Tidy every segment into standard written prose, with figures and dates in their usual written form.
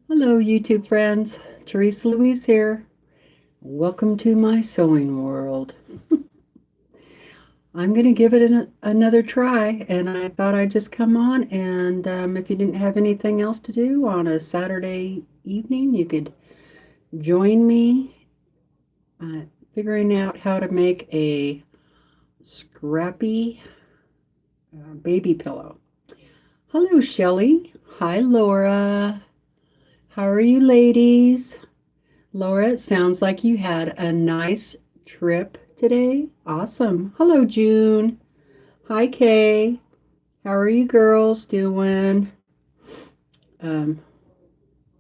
Hello, YouTube friends. TeresaLouise here. Welcome to my sewing world. I'm going to give it another try, and I thought I'd just come on. And if you didn't have anything else to do on a Saturday evening, you could join me uh, figuring out how to make a scrappy baby pillow. Hello, Shelley. Hi, Laura. How are you, ladies? Laura, it sounds like you had a nice trip today. Awesome. Hello, June. Hi, Kay. How are you girls doing? Um,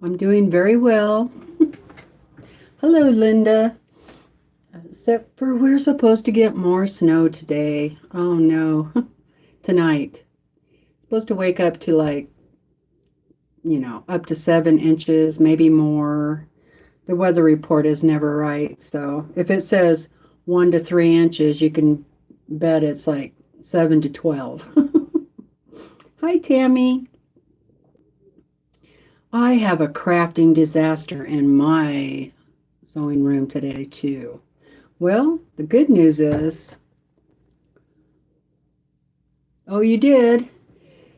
I'm doing very well. Hello, Linda. Except for we're supposed to get more snow today. Oh no, tonight. Supposed to wake up to up to 7 inches, maybe more. The weather report is never right. So if it says 1 to 3 inches, you can bet it's like 7 to 12. Hi, Tammy. I have a crafting disaster in my sewing room today, too. Well, the good news is, oh, you did?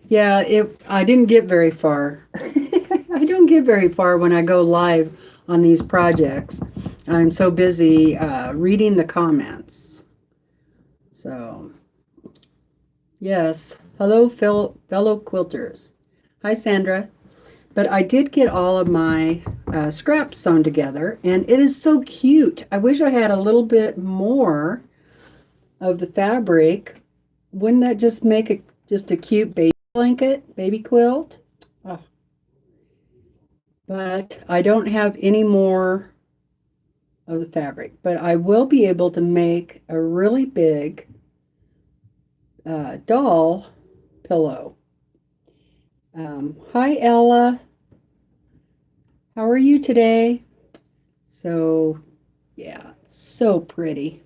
Yeah, I didn't get very far. I don't get very far when I go live on these projects. I'm so busy reading the comments. So, yes. Hello, fellow quilters. Hi, Sandra. But I did get all of my scraps sewn together, and it is so cute. I wish I had a little bit more of the fabric. Wouldn't that just make it just a cute baby blanket, baby quilt? Oh. But I don't have any more of the fabric. But I will be able to make a really big doll pillow. Hi, Ella. How are you today? So, yeah, so pretty.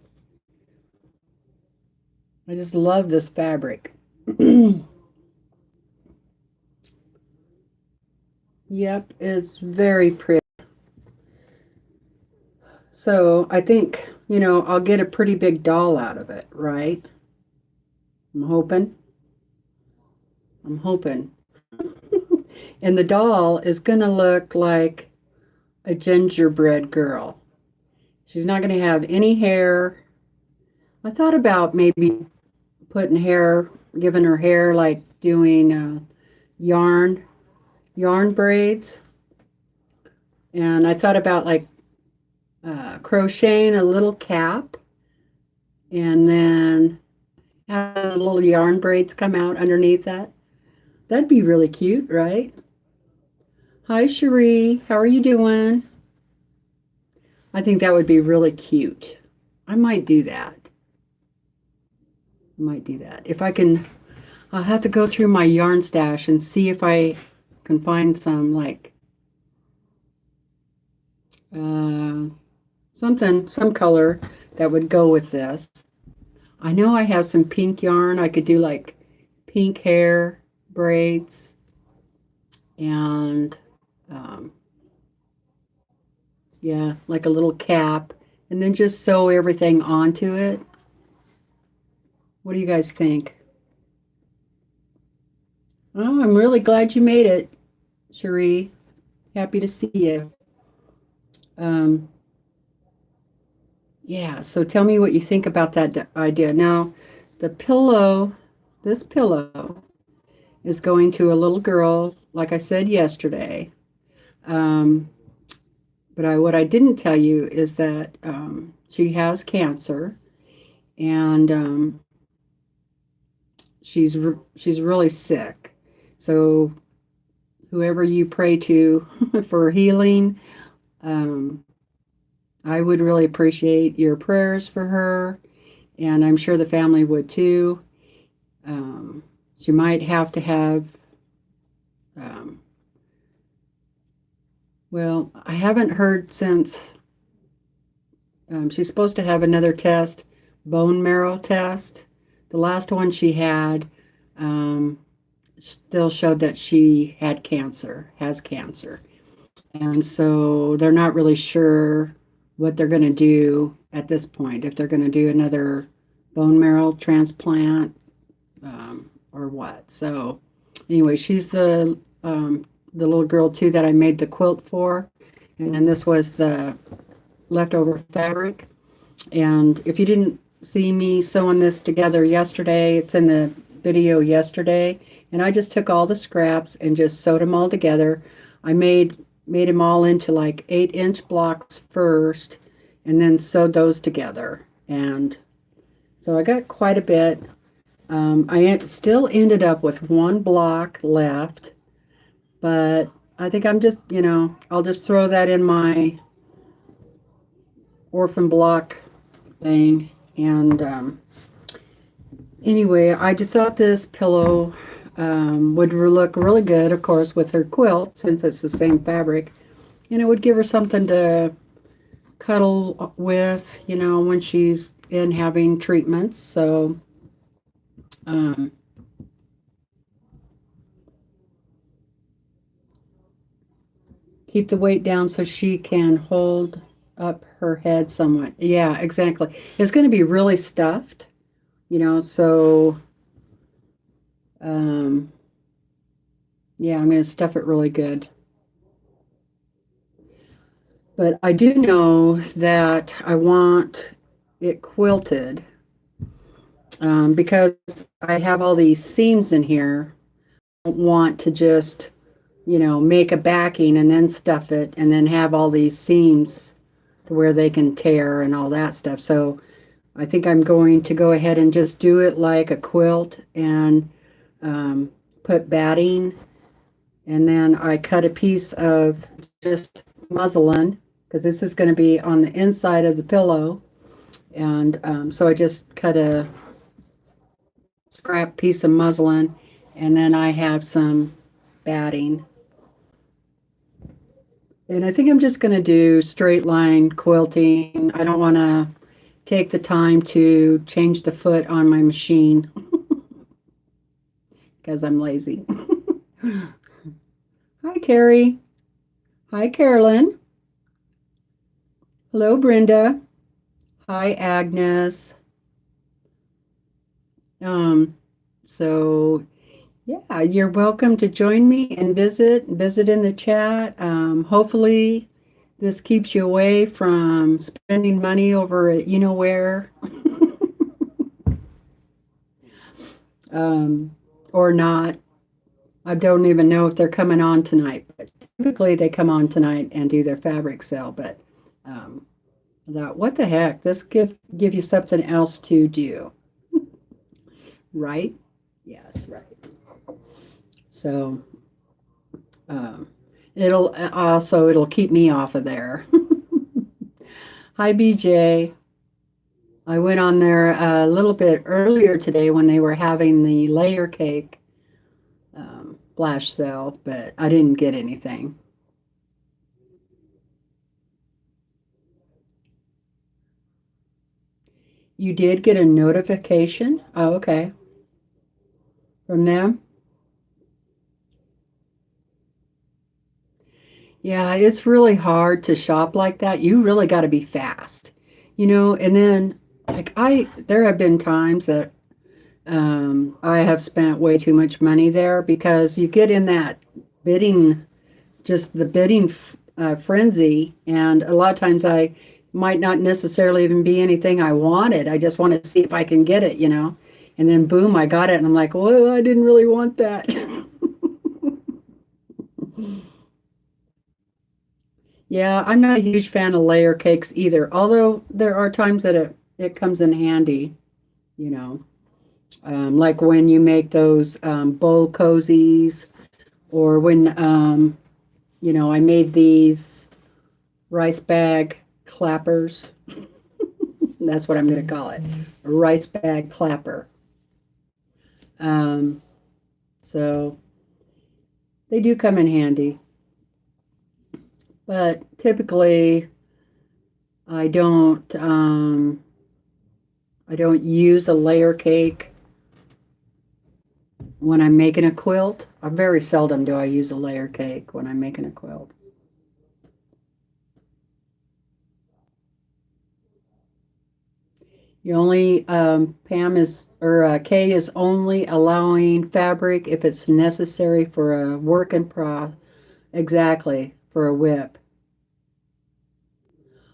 I just love this fabric. Yep, it's very pretty. So I think, I'll get a pretty big doll out of it, right? I'm hoping. I'm hoping. And the doll is going to look like a gingerbread girl. She's not going to have any hair. I thought about maybe putting hair, giving her hair like doing yarn braids. And I thought about like crocheting a little cap and then have little yarn braids come out underneath that. That'd be really cute, right? Hi, Cherie. How are you doing? I think that would be really cute. I might do that. I might do that. If I can, I'll have to go through my yarn stash and see if I can find some like some color that would go with this. I know I have some pink yarn. I could do like pink hair braids and yeah, like a little cap, and then just sew everything onto it. What do you guys think? Oh, I'm really glad you made it, Cherie. Happy to see you. Um, yeah, so tell me what you think about that idea. Now, the pillow, this pillow is going to a little girl, like I said yesterday. Um, but what I didn't tell you is that she has cancer, and she's really sick. So whoever you pray to for healing, um, I would really appreciate your prayers for her, and I'm sure the family would too. She might have to have, um, well, I haven't heard since she's supposed to have another test, bone marrow test. The last one she had still showed that she had cancer, has cancer. And so they're not really sure what they're going to do at this point, if they're going to do another bone marrow transplant or what. So anyway, she's the little girl too that I made the quilt for. And then this was the leftover fabric. And if you didn't see me sewing this together yesterday, it's in the video yesterday. And I just took all the scraps and just sewed them all together. I made them all into like 8-inch blocks first and then sewed those together. And so I got quite a bit. I still ended up with one block left, but I think I'm just, I'll just throw that in my orphan block thing. And anyway, I just thought this pillow would look really good, of course, with her quilt, since it's the same fabric. And it would give her something to cuddle with, when she's in having treatments. So keep the weight down so she can hold up her head somewhat. Yeah, exactly. It's going to be really stuffed, so yeah, I'm going to stuff it really good. But I do know that I want it quilted because I have all these seams in here. I don't want to just, make a backing and then stuff it and then have all these seams to where they can tear and all that stuff. So I think I'm going to go ahead and just do it like a quilt and put batting. And then I cut a piece of just muslin, because this is going to be on the inside of the pillow. And so I just cut a scrap piece of muslin, and then I have some batting. And I think I'm just going to do straight line quilting. I don't want to take the time to change the foot on my machine because I'm lazy. Hi, Terry. Hi, Carolyn. Hello, Brenda. Hi, Agnes. So yeah, you're welcome to join me and visit in the chat. Hopefully this keeps you away from spending money over at where. Or not. I don't even know if they're coming on tonight, but typically they come on tonight and do their fabric sale. But what the heck? This give you something else to do, right? Yes, right. So it'll keep me off of there. Hi, BJ. I went on there a little bit earlier today when they were having the layer cake flash sale, but I didn't get anything. You did get a notification? Oh, okay. From them? Yeah, it's really hard to shop like that. You really got to be fast, and then like there have been times that I have spent way too much money there because you get in that bidding, just the bidding frenzy, and a lot of times I might not necessarily even be anything I wanted. I just want to see if I can get it, and then boom, I got it, and I'm like, well, I didn't really want that. Yeah, I'm not a huge fan of layer cakes either, although there are times that it comes in handy, you know. Like when you make those bowl cozies, or when, I made these rice bag clappers. That's what I'm going to call it, a rice bag clapper. So they do come in handy. But typically, I don't use a layer cake when I'm making a quilt. Very seldom do I use a layer cake when I'm making a quilt. You only, Pam is, or Kay is only allowing fabric if it's necessary for a work in pro, exactly, for a whip.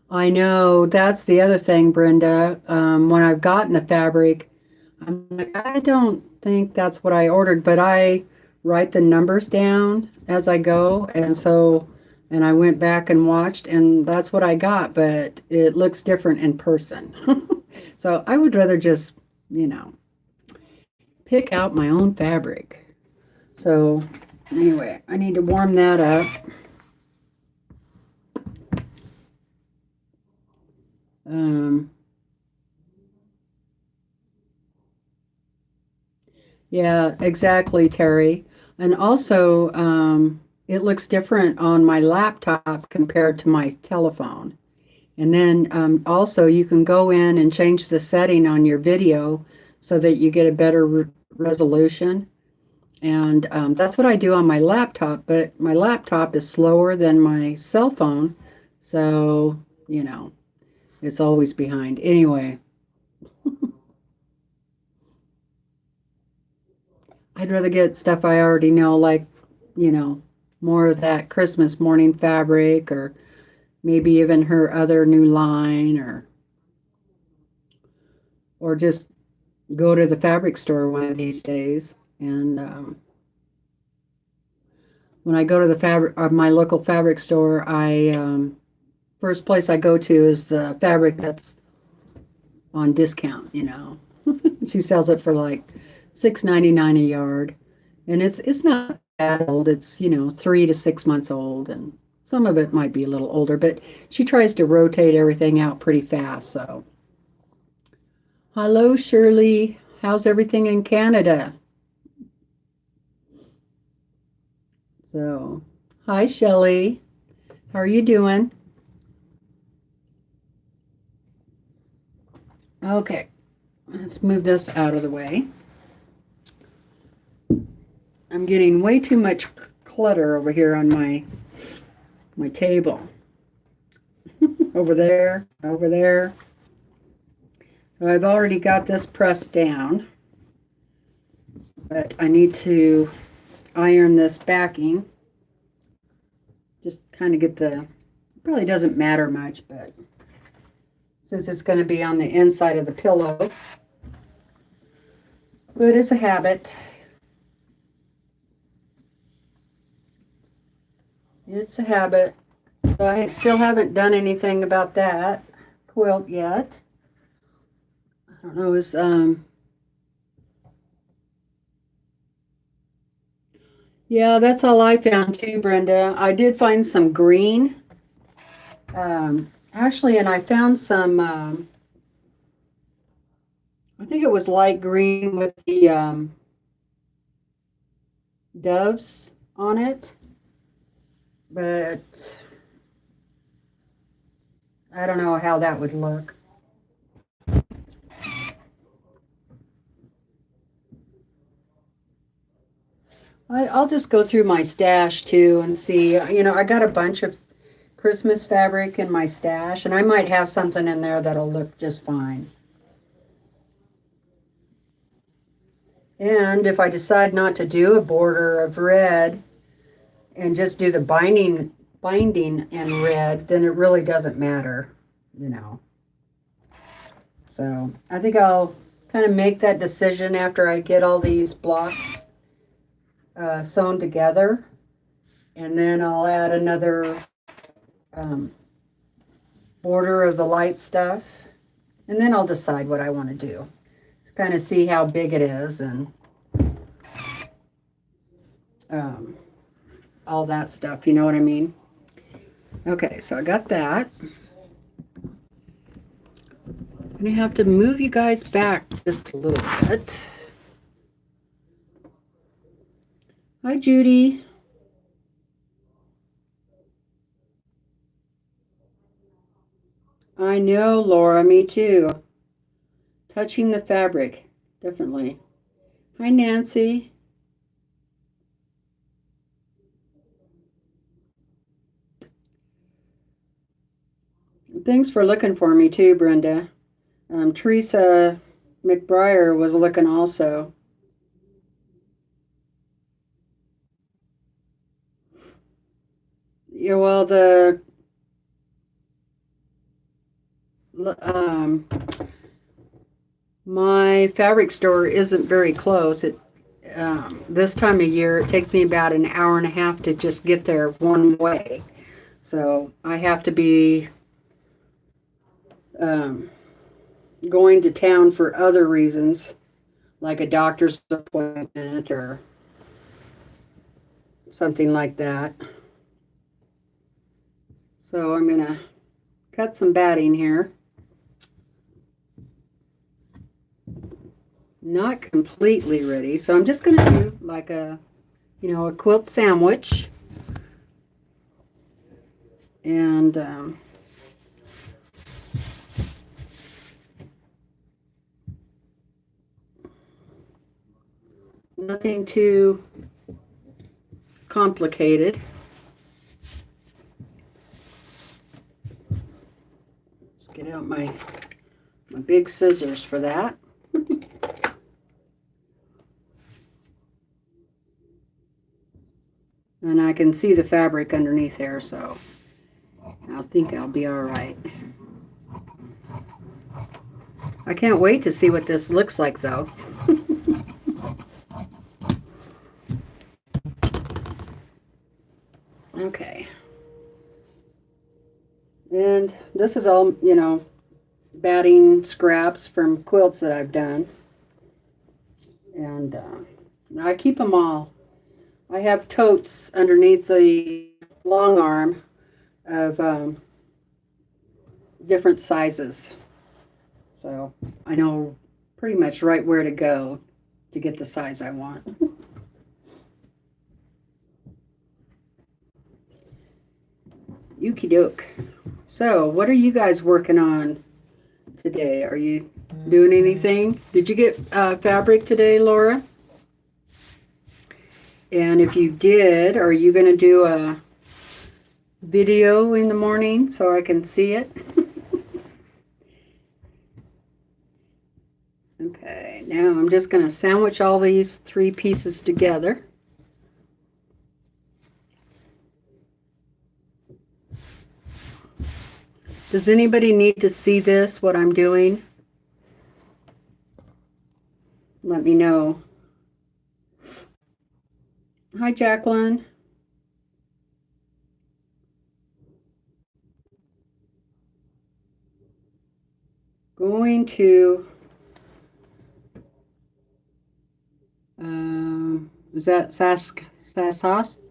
I know that's the other thing, Brenda. When I've gotten the fabric, I'm like, I don't think that's what I ordered, but I write the numbers down as I go, and I went back and watched, and that's what I got, but it looks different in person. So I would rather just, you know, pick out my own fabric. So anyway, I need to warm that up. Um, Yeah, exactly, Terry. And also, it looks different on my laptop compared to my telephone. And then also, you can go in and change the setting on your video so that you get a better resolution. And that's what I do on my laptop, but my laptop is slower than my cell phone. So, you know, it's always behind. Anyway, I'd rather get stuff I already know, like, more of that Christmas morning fabric, or maybe even her other new line, or just go to the fabric store one of these days. And when I go to the my local fabric store, I first place I go to is the fabric that's on discount. She sells it for like $6.99 a yard, and it's not that old. It's 3 to 6 months old, and some of it might be a little older, but she tries to rotate everything out pretty fast. So, hello, Shirley. How's everything in Canada? So, hi, Shelley. How are you doing? Okay, let's move this out of the way. I'm getting way too much clutter over here on my table. Over there, over there. So I've already got this pressed down, but I need to iron this backing. Just kind of get probably doesn't matter much, but since it's going to be on the inside of the pillow, but it's a habit. It's a habit. So I still haven't done anything about that quilt yet. I don't know, yeah, that's all I found too, Brenda. I did find some green, actually, and I found some, I think it was light green with the doves on it, but I don't know how that would look. I'll just go through my stash too and see. I got a bunch of Christmas fabric in my stash, and I might have something in there that'll look just fine. And if I decide not to do a border of red and just do the binding in red, then it really doesn't matter. So I think I'll kind of make that decision after I get all these blocks sewn together, and then I'll add another border of the light stuff, and then I'll decide what I want to do. Kind of see how big it is and all that stuff, you know what I mean? Okay, so I got that. I'm gonna have to move you guys back just a little bit. Hi, Judy. I know, Laura, me too. Touching the fabric, definitely. Hi, Nancy. Thanks for looking for me too, Brenda. Teresa McBriar was looking also. Yeah, well, the um, my fabric store isn't very close. This time of year, it takes me about an hour and a half to just get there one way. So I have to be um, going to town for other reasons, like a doctor's appointment or something like that. So I'm going to cut some batting here. Not completely ready, so I'm just going to do like a quilt sandwich. And nothing too complicated. Let's get out my big scissors for that. And I can see the fabric underneath there, so I think I'll be all right. I can't wait to see what this looks like, though. Okay. And this is all, batting scraps from quilts that I've done. And I keep them all. I have totes underneath the long arm of different sizes. So I know pretty much right where to go to get the size I want. Yuki doke. So what are you guys working on today? Are you doing anything? Did you get fabric today, Laura? And if you did, are you going to do a video in the morning so I can see it? Okay, now I'm just going to sandwich all these 3 pieces together. Does anybody need to see this, what I'm doing? Let me know. Hi, Jacqueline. Going to, is that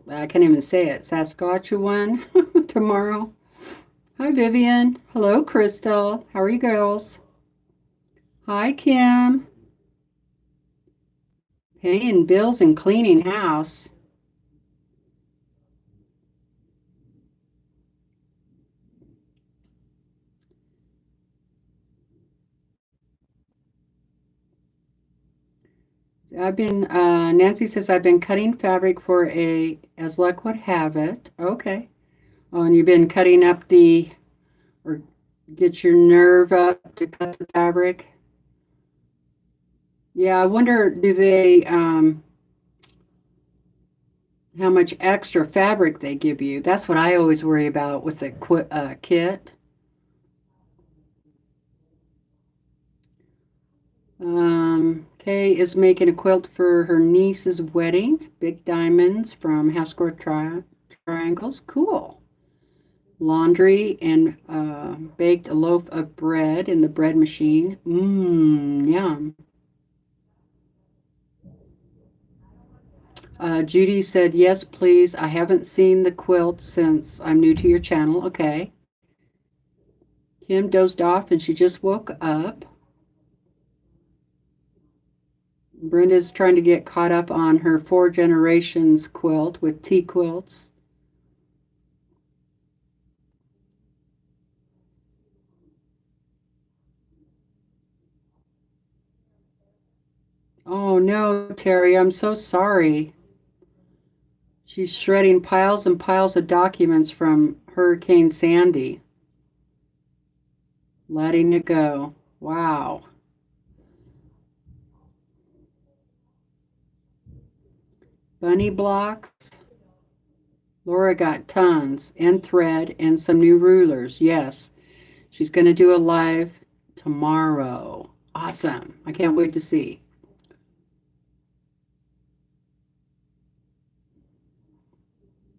I can't even say it, Saskatchewan tomorrow. Hi, Vivian. Hello, Crystal. How are you girls? Hi, Kim. Paying bills and cleaning house. Nancy says, I've been cutting fabric for as luck would have it. Okay. Oh, and you've been cutting up or get your nerve up to cut the fabric. Yeah, I wonder, do they, how much extra fabric they give you? That's what I always worry about with the kit. Kay is making a quilt for her niece's wedding. Big diamonds from half square triangles. Cool. Laundry and baked a loaf of bread in the bread machine. Mmm, yum. Judy said, yes, please. I haven't seen the quilt since I'm new to your channel. Okay. Kim dozed off and she just woke up. Brenda's trying to get caught up on her 4 generations quilt with T-quilts. Oh no, Terry, I'm so sorry. She's shredding piles and piles of documents from Hurricane Sandy. Letting it go. Wow. Bunny blocks. Laura got tons and thread and some new rulers. Yes, she's going to do a live tomorrow. Awesome. I can't wait to see.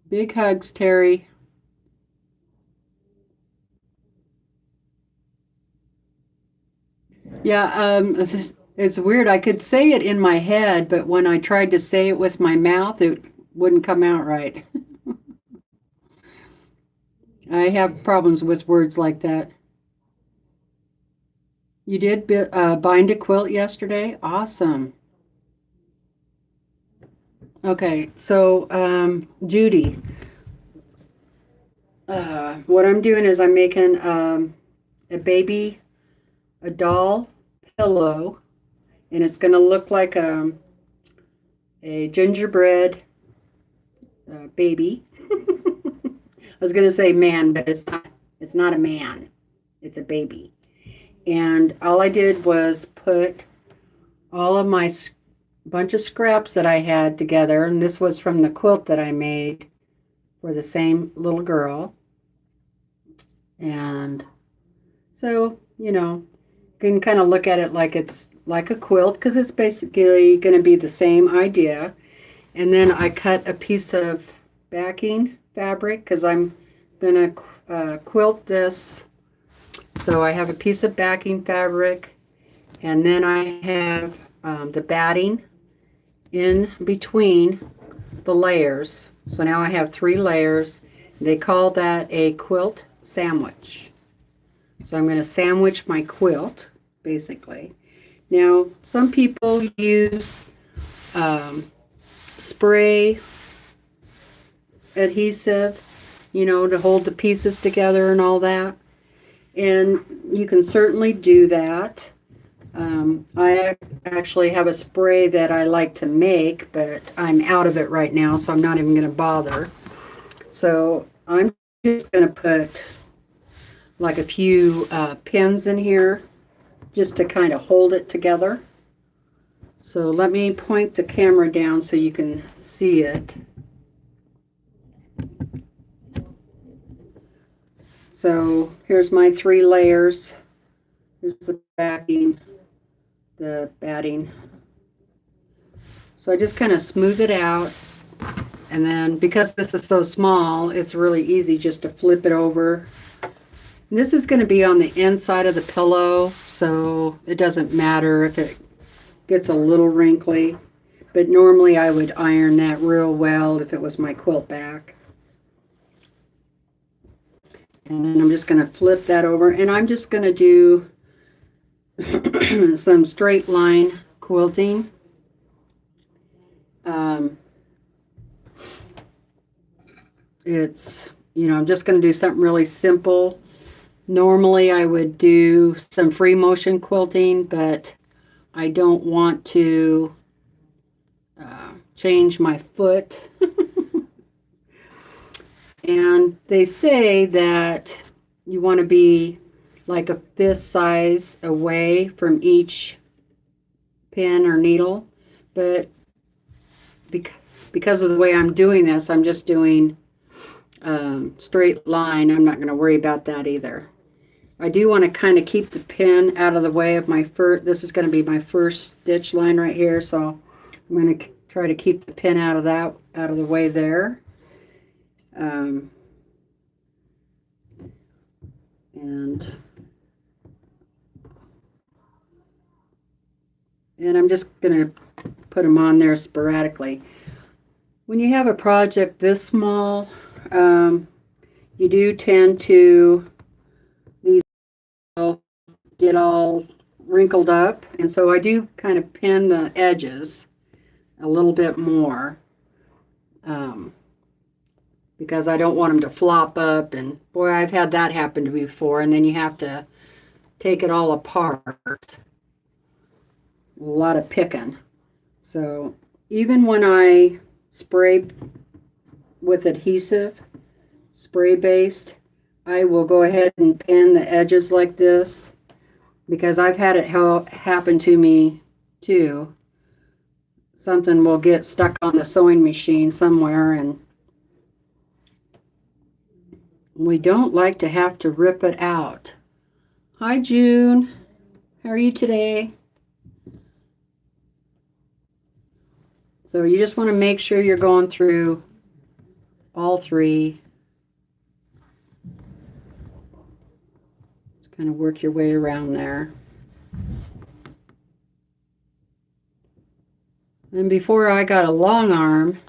Big hugs, Terry. Yeah, it's weird. I could say it in my head, but when I tried to say it with my mouth, it wouldn't come out right. I have problems with words like that. You did bind a quilt yesterday? Awesome. Okay, so Judy, what I'm doing is I'm making a doll pillow, and it's going to look like a gingerbread baby. I was going to say man, but it's not. It's not a man. It's a baby. And all I did was put all of my bunch of scraps that I had together, and this was from the quilt that I made for the same little girl. And so, you know, you can kind of look at it like it's like a quilt because it's basically going to be the same idea. And then I cut a piece of backing fabric because I'm going to quilt this. So I have a piece of backing fabric, and then I have the batting in between the layers. So now I have 3 layers. They call that a quilt sandwich. So I'm going to sandwich my quilt, basically. Now, some people use spray adhesive, you know, to hold the pieces together and all that. And you can certainly do that. I actually have a spray that I like to make, but I'm out of it right now, so I'm not even going to bother. So I'm just going to put like a few pins in here just to kind of hold it together. So let me point the camera down so you can see it. So here's my 3 layers. Here's the backing, the batting. So I just kind of smooth it out, and then because this is so small, it's really easy just to flip it over. And this is going to be on the inside of the pillow, so it doesn't matter if it gets a little wrinkly, but normally I would iron that real well if it was my quilt back. And then I'm just going to flip that over, and I'm just going to do some straight line quilting. It's, you know, I'm just going to do something really simple. Normally I would do some free motion quilting, but I don't want to change my foot. And they say that you want to be like a fist size away from each pin or needle, but because of the way I'm doing this, I'm just doing straight line. I'm not going to worry about that either. I do want to kind of keep the pin out of the way of my first. This is going to be my first stitch line right here, so I'm going to try to keep the pin out of the way there. And I'm just going to put them on there sporadically. When you have a project this small, you do tend to get all wrinkled up, and so I do kind of pin the edges a little bit more because I don't want them to flop up, and boy, I've had that happen to me before, and then you have to take it all apart. A lot of picking. So even when I spray with adhesive, spray based, I will go ahead and pin the edges like this, because I've had it happen to me too. Something will get stuck on the sewing machine somewhere, and we don't like to have to rip it out. Hi, June. How are you today? So you just want to make sure you're going through all three. Just kind of work your way around there. And before I got a long arm,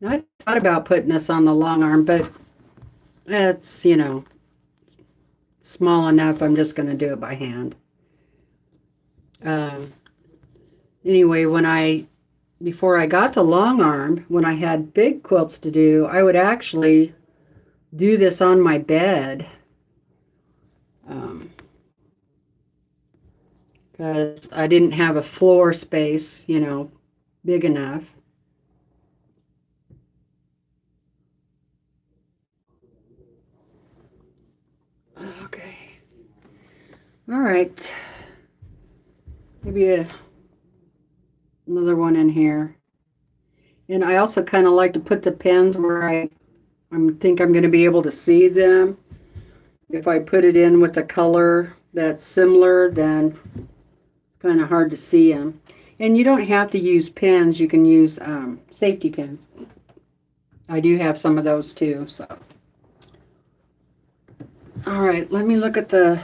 I thought about putting this on the long arm, but it's, you know, small enough. I'm just going to do it by hand. Anyway, before I got the long arm, when I had big quilts to do, I would actually do this on my bed. Because I didn't have a floor space, you know, big enough. Okay. All right. Maybe another one in here. And I also kind of like to put the pins where I think I'm going to be able to see them. If I put it in with a color that's similar, then it's kind of hard to see them. And you don't have to use pins. You can use safety pins. I do have some of those too. So, all right, let me look at the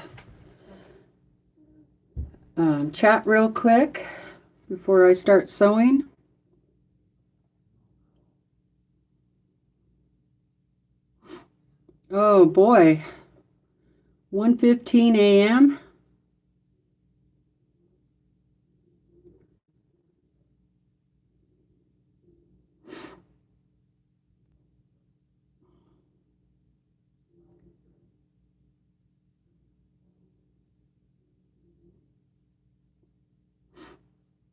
chat real quick before I start sewing. Oh boy, 1:15 a.m.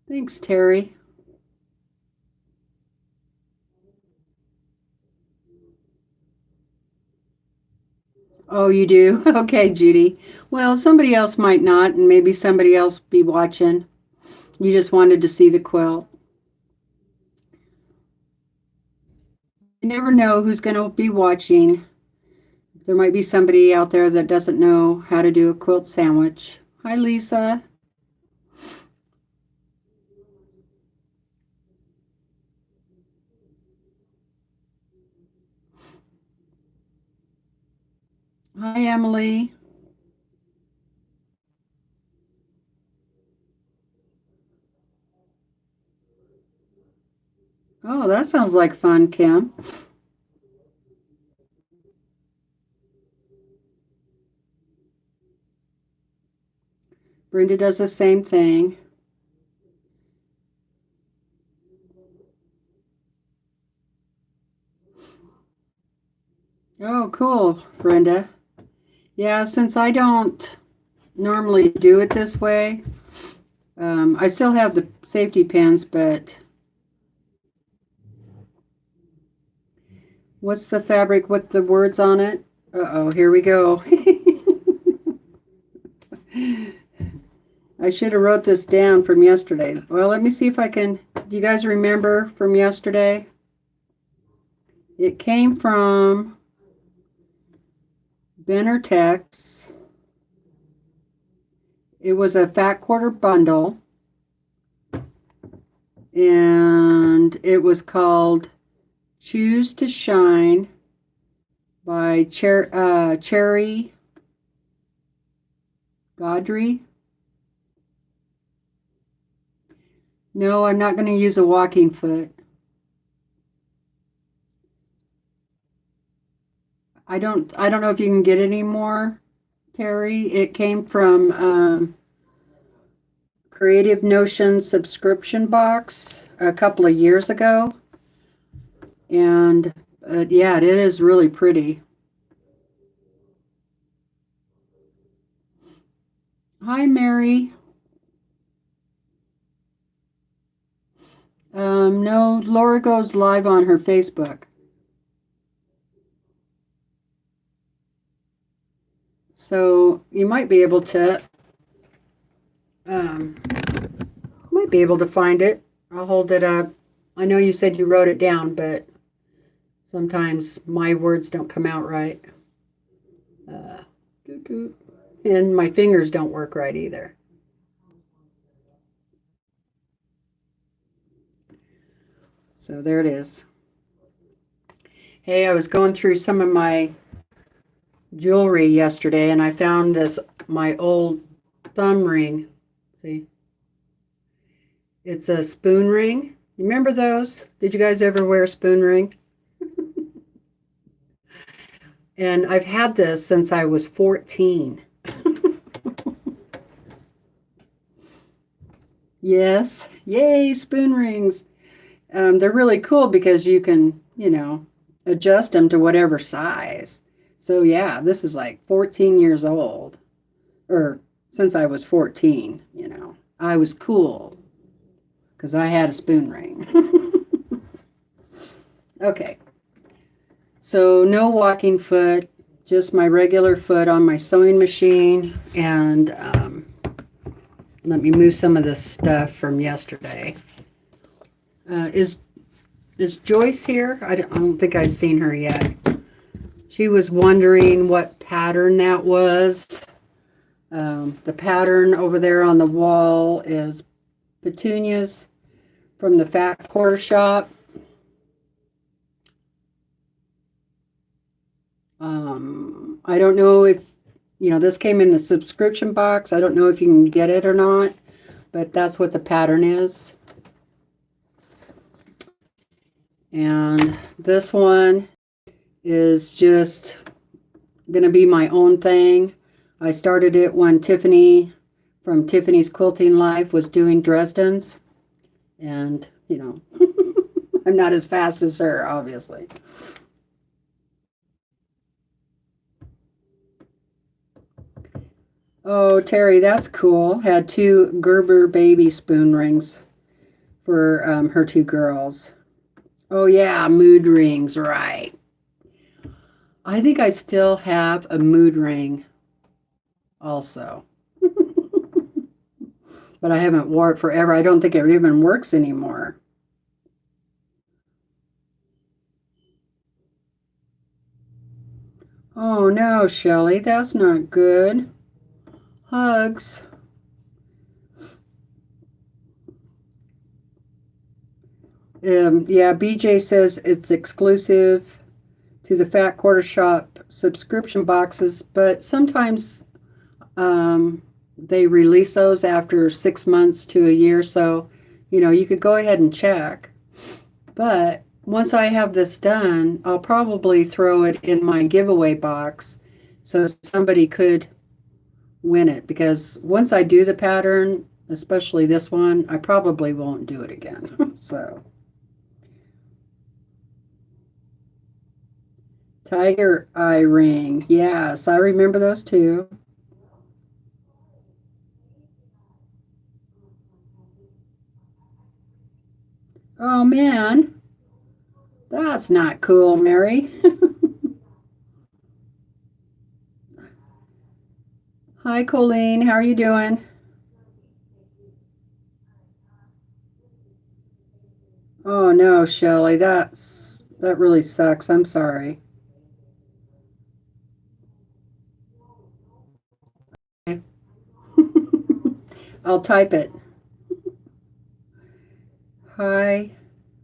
Thanks, Terry. Oh, you do? Okay, Judy. Well, somebody else might not, and maybe somebody else be watching. You just wanted to see the quilt. You never know who's going to be watching. There might be somebody out there that doesn't know how to do a quilt sandwich. Hi, Lisa. Hi, Emily. Oh, that sounds like fun, Kim. Brenda does the same thing. Oh, cool, Brenda. Yeah, since I don't normally do it this way, I still have the safety pins, but what's the fabric with the words on it? Uh-oh, here we go. I should have wrote this down from yesterday. Well, let me see if I can. Do you guys remember from yesterday? It came from Benner Tex. It was a fat quarter bundle, and it was called Choose to Shine by Cherry Gaudry. No, I'm not going to use a walking foot. I don't know if you can get it anymore, Terry. It came from Creative Notion subscription box a couple of years ago. And yeah, it is really pretty. Hi, Mary. No, Laura goes live on her Facebook. So you might be able to Might be able to find it. I'll hold it up. I know you said you wrote it down, but sometimes my words don't come out right. And my fingers don't work right either. So there it is. Hey, I was going through some of my jewelry yesterday and I found my old thumb ring. See? It's a spoon ring. You remember those? Did you guys ever wear a spoon ring? And I've had this since I was 14. Yes. Yay, spoon rings. They're really cool because you can, adjust them to whatever size. So yeah, this is like 14 years old. Or since I was 14, I was cool because I had a spoon ring. Okay. So no walking foot, just my regular foot on my sewing machine. And let me move some of this stuff from yesterday. Is Joyce here? I don't think I've seen her yet. She was wondering what pattern that was. The pattern over there on the wall is petunias from the Fat Quarter Shop. I don't know if, this came in the subscription box. I don't know if you can get it or not, but that's what the pattern is. And this one is just going to be my own thing. I started it when Tiffany from Tiffany's Quilting Life was doing Dresden's. And, I'm not as fast as her, obviously. Oh, Terry, that's cool. Had 2 Gerber baby spoon rings for her 2 girls. Oh, yeah, mood rings, right. I think I still have a mood ring also. But I haven't wore it forever. I don't think it even works anymore. Oh, no, Shelley, that's not good. Hugs. Yeah, BJ says it's exclusive to the Fat Quarter Shop subscription boxes, but sometimes they release those after 6 months to a year, so you could go ahead and check. But once I have this done, I'll probably throw it in my giveaway box so somebody could win it, because once I do the pattern, especially this one, I probably won't do it again. So tiger eye ring, yes, I remember those too. Oh man, that's not cool, Mary. Hi, Colleen, how are you doing? Oh no, Shelley, that really sucks. I'm sorry. I'll type it. Hi,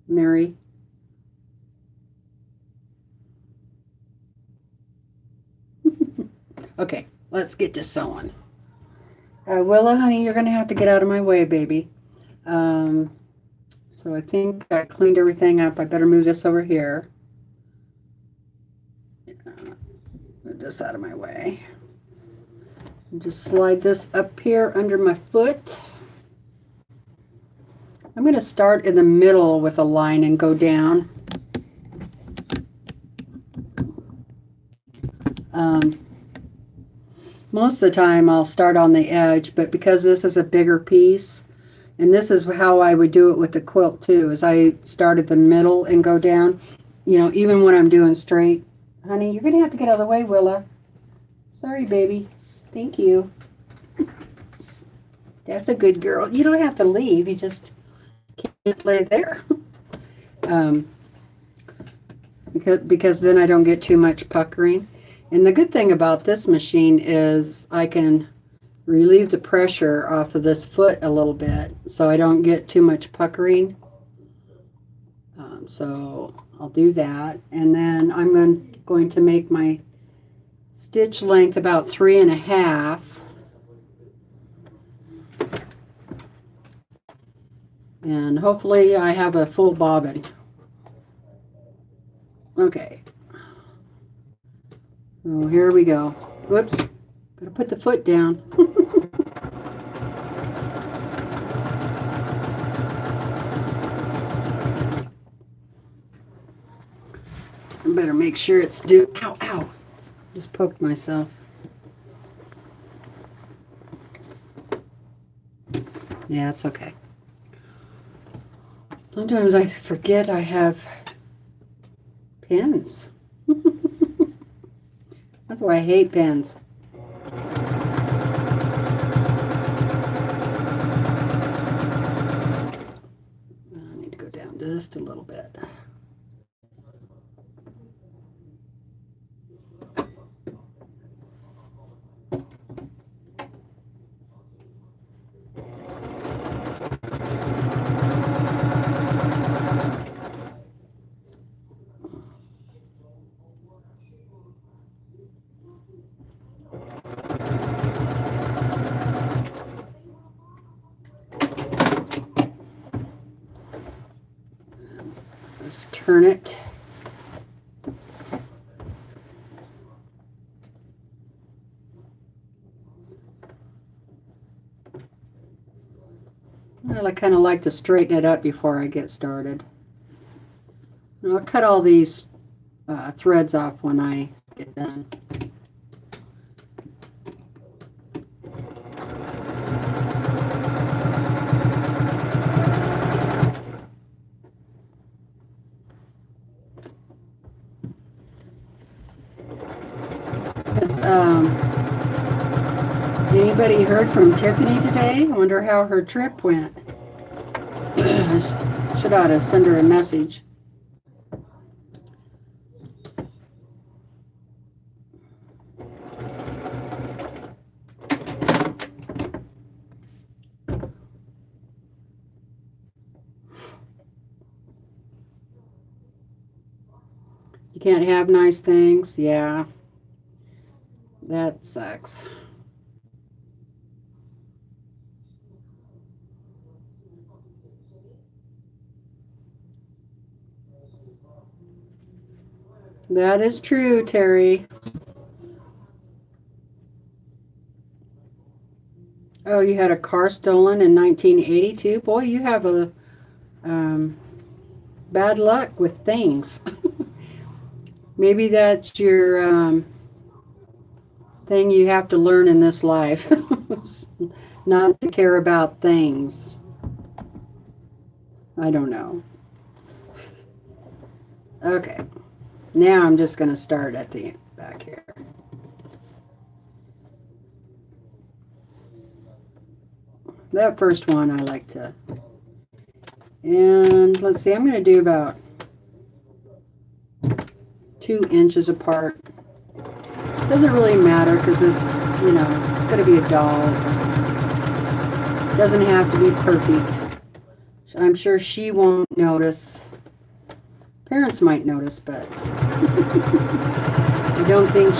Mary. Okay, let's get to sewing. Willa, honey, you're going to have to get out of my way, baby. So I think I cleaned everything up. I better move this over here. Move this out of my way. And just slide this up here under my foot. I'm going to start in the middle with a line and go down. Most of the time I'll start on the edge, but because this is a bigger piece, and this is how I would do it with the quilt too, is I start at the middle and go down, even when I'm doing straight. Honey, you're going to have to get out of the way, Willa. Sorry, baby. Thank you. That's a good girl. You don't have to leave. You just can't lay there. um, because then I don't get too much puckering. And the good thing about this machine is I can relieve the pressure off of this foot a little bit so I don't get too much puckering. So I'll do that, and then I'm going to make my stitch length about 3.5. And hopefully I have a full bobbin. Okay. So here we go. Whoops. Gotta put the foot down. I better make sure it's due. Ow, ow. Just poked myself. Yeah, it's okay. Sometimes I forget I have pens. That's why I hate pens. I need to go down just a little bit. Let's turn it. Well, I kind of like to straighten it up before I get started. And I'll cut all these threads off when I get done. Anybody heard from Tiffany today? I wonder how her trip went. Should ought to send her a message. You can't have nice things. Yeah, that sucks. That is true, Terry. Oh, you had a car stolen in 1982? Boy, you have a bad luck with things. Maybe that's your thing you have to learn in this life. Not to care about things. I don't know. Okay. Now I'm just going to start at the back here. That first one I like to, and let's see, I'm going to do about 2 inches apart. Doesn't really matter because this, you know, it's going to be a doll. It doesn't have to be perfect. I'm sure she won't notice. Parents might notice, but I don't think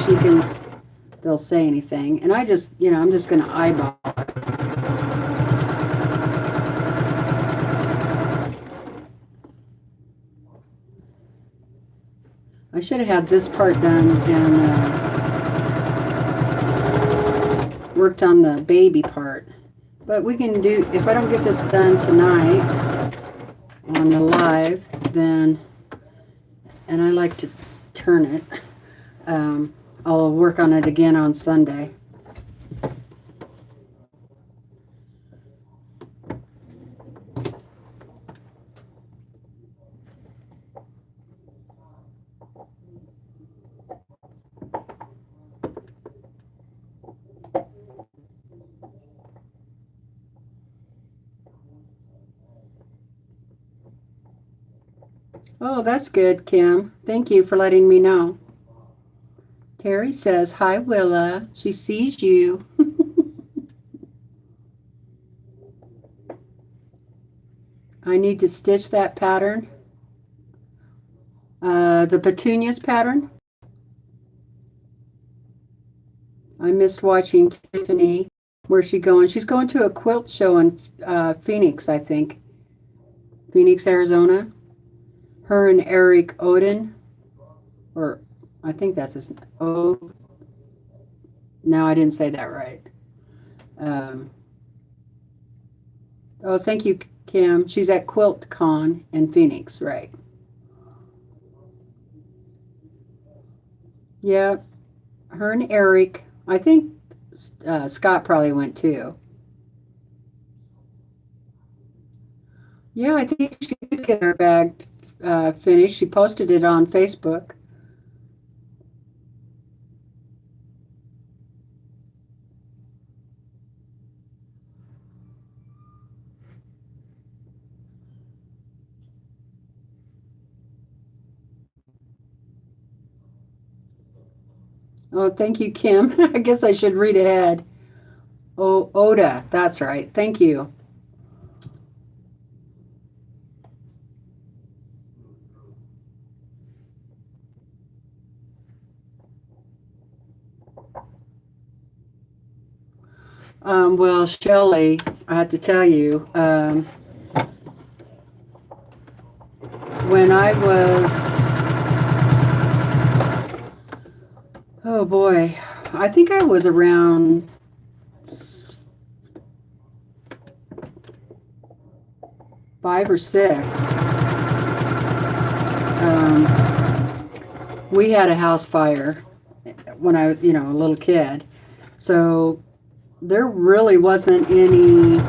they'll say anything. And I just, you know, I'm just going to eyeball it. I should have had this part done and worked on the baby part. But we can do, if I don't get this done tonight on the live, then, and I like to turn it, I'll work on it again on Sunday. Oh, that's good, Kim. Thank you for letting me know. Terry says, hi, Willa. She sees you. I need to stitch that pattern. The petunias pattern. I missed watching Tiffany. Where's she going? She's going to a quilt show in Phoenix, I think. Phoenix, Arizona. Her and Eric Odin, or I think that's his name. Oh, no, I didn't say that right. Um, oh, thank you, Kim. She's at Quilt Con in Phoenix, right? Yeah, her and Eric. I think Scott probably went too. Yeah, I think she did get her bag finished. She posted it on Facebook. Oh, thank you, Kim. I guess I should read ahead. Oh, Oda, that's right. Thank you. Well, Shelley, I have to tell you, when I was, oh boy, I think I was around 5 or 6. We had a house fire when I, a little kid. So there really wasn't any.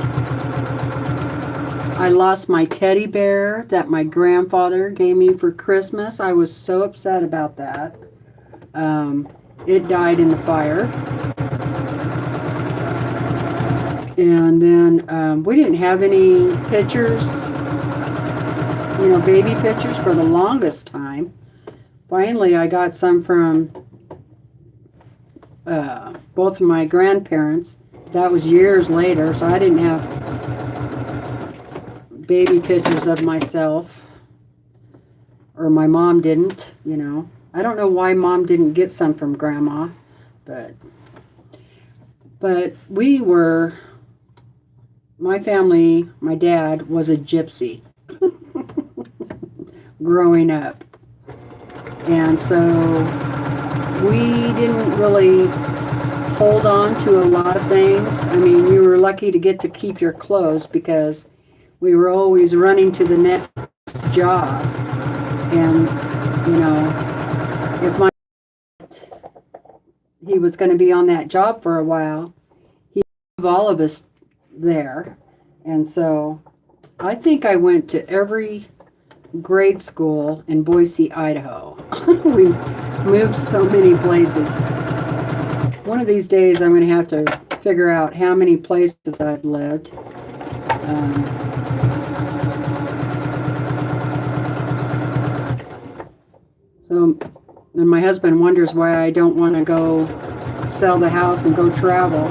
I lost my teddy bear that my grandfather gave me for Christmas. I was so upset about that. Um, it died in the fire. And then we didn't have any pictures, baby pictures for the longest time. Finally, I got some from both of my grandparents. That was years later, so I didn't have baby pictures of myself, or my mom didn't. I don't know why mom didn't get some from grandma, but my family, my dad was a gypsy growing up, and so we didn't really hold on to a lot of things. I mean, you were lucky to get to keep your clothes because we were always running to the next job. And, if he was going to be on that job for a while, he'd move all of us there. And so I think I went to every grade school in Boise, Idaho. We moved so many places. One of these days I'm going to have to figure out how many places I've lived. And my husband wonders why I don't want to go sell the house and go travel.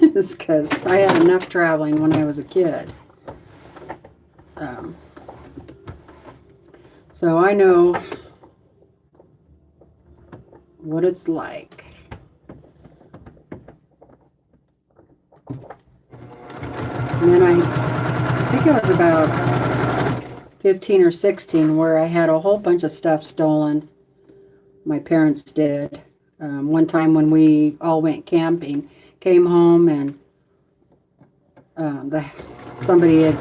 It's because I had enough traveling when I was a kid. So I know what it's like. And then I think it was about 15 or 16 where I had a whole bunch of stuff stolen. My parents did. One time when we all went camping, came home and somebody had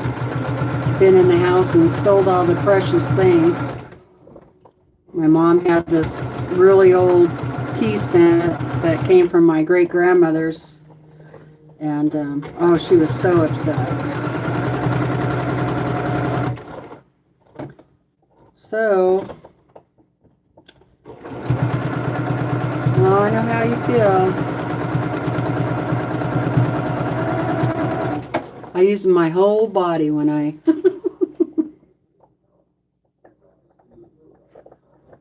been in the house and stole all the precious things. My mom had this really old tea set that came from my great-grandmother's, and oh, she was so upset. So, well, I know how you feel. I use my whole body when I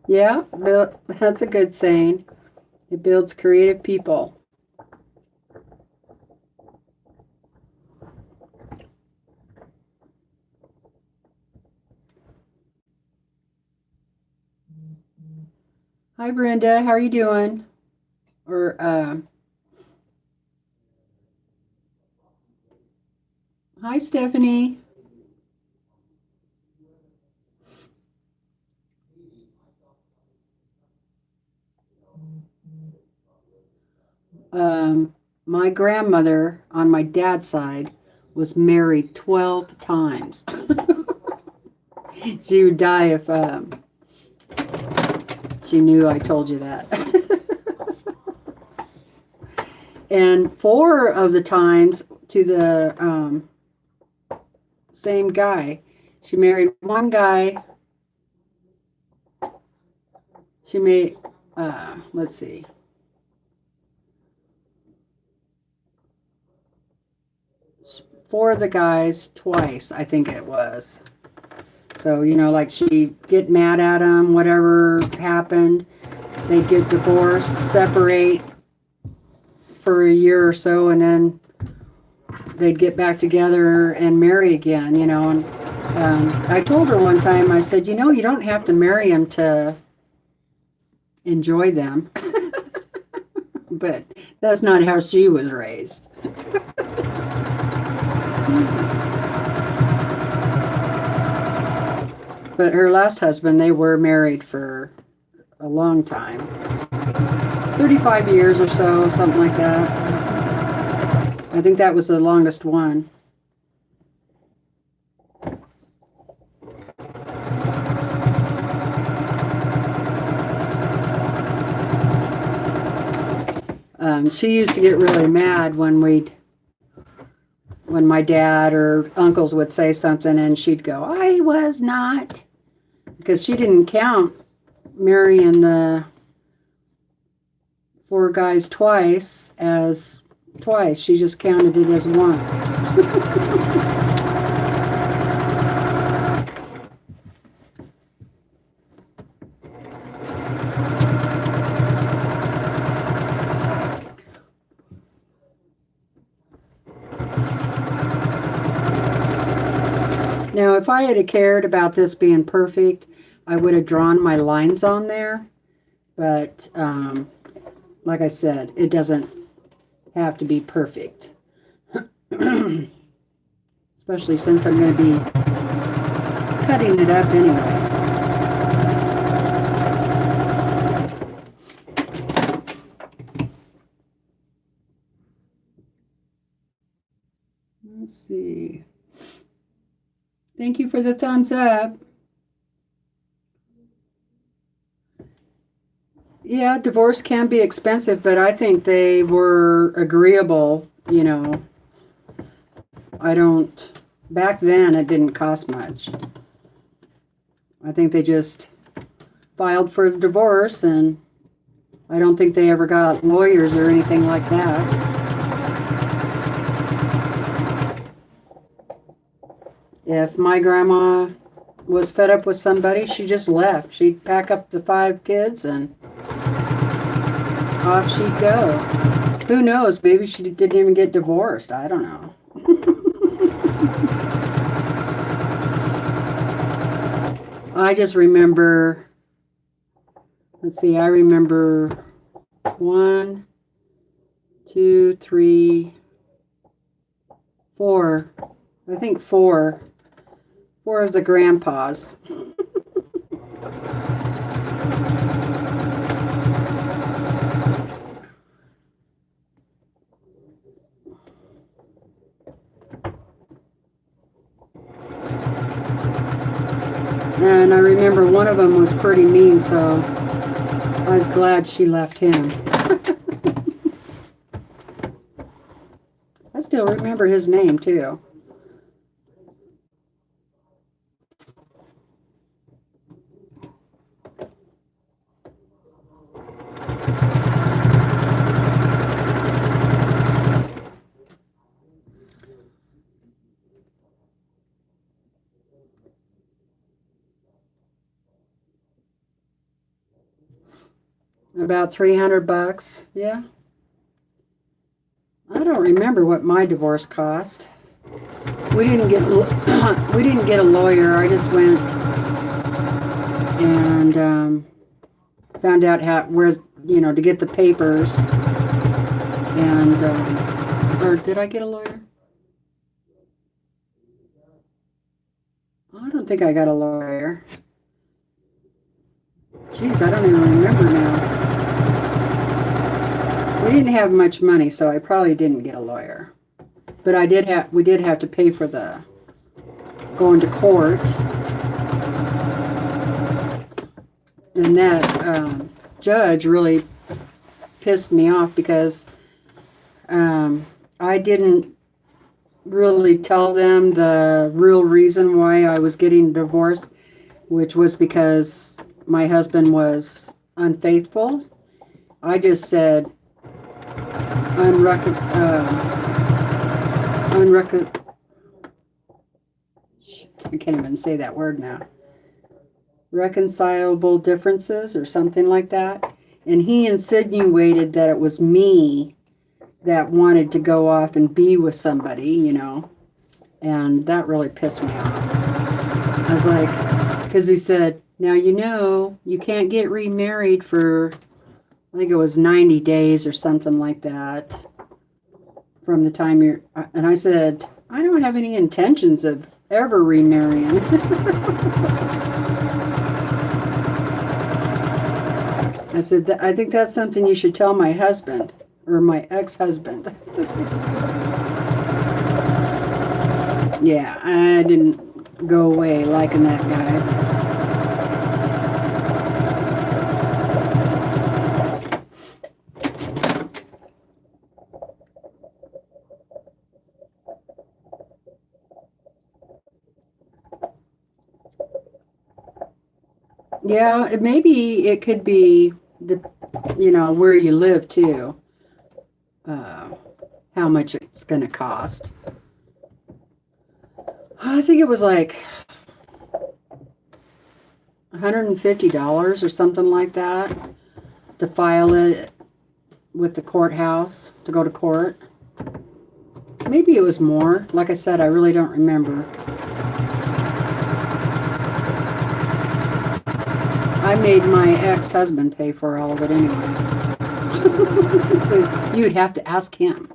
Yeah, that's a good saying. It builds creative people. Hi, Brenda. How are you doing? Or, hi, Stephanie. My grandmother on my dad's side was married 12 times. She would die if she knew I told you that. And 4 of the times to the same guy. She married one guy. She made, let's see, 4 of the guys twice, I think it was. So, like she'd get mad at him, whatever happened. They'd get divorced, separate for a year or so, and then they'd get back together and marry again. And I told her one time, I said, you don't have to marry him to enjoy them. But that's not how she was raised. But her last husband, they were married for a long time, 35 years or so, something like that. I think that was the longest one. She used to get really mad when my dad or uncles would say something, and she'd go, "I was not," because she didn't count marrying the 4 guys twice as twice. She just counted it as once. Now, if I had cared about this being perfect, I would have drawn my lines on there. But like I said, it doesn't have to be perfect. Especially since I'm going to be cutting it up anyway. Let's see. Thank you for the thumbs up. Yeah, divorce can be expensive, but I think they were agreeable. I don't, back then it didn't cost much. I think they just filed for divorce, and I don't think they ever got lawyers or anything like that. If my grandma was fed up with somebody, she just left. She'd pack up the 5 kids and off she'd go. Who knows? Maybe she didn't even get divorced. I don't know. I just remember, let's see, I remember 1, 2, 3, 4, I think 4 of the grandpas. And I remember one of them was pretty mean, so I was glad she left him. I still remember his name, too. About 300 bucks. Yeah. I don't remember what my divorce cost. We didn't get we didn't get a lawyer. I just went and found out where to get the papers. And or did I get a lawyer? I don't think I got a lawyer. Jeez, I don't even remember now. We didn't have much money, so I probably didn't get a lawyer. But we did have to pay for the going to court. And that judge really pissed me off because I didn't really tell them the real reason why I was getting divorced, which was because my husband was unfaithful. I just said I can't even say that word now. Reconcilable differences or something like that. And he insinuated that it was me that wanted to go off and be with somebody, and that really pissed me off. I was like, because he said, now you can't get remarried for, I think it was 90 days or something like that from the time and I said, I don't have any intentions of ever remarrying. I said, I think that's something you should tell my husband, or my ex-husband. Yeah, I didn't go away liking that guy. Yeah, maybe it could be where you live too. How much it's going to cost. I think it was like $150 or something like that to file it with the courthouse to go to court. Maybe it was more. Like I said, I really don't remember. I made my ex-husband pay for all of it anyway. So you'd have to ask him.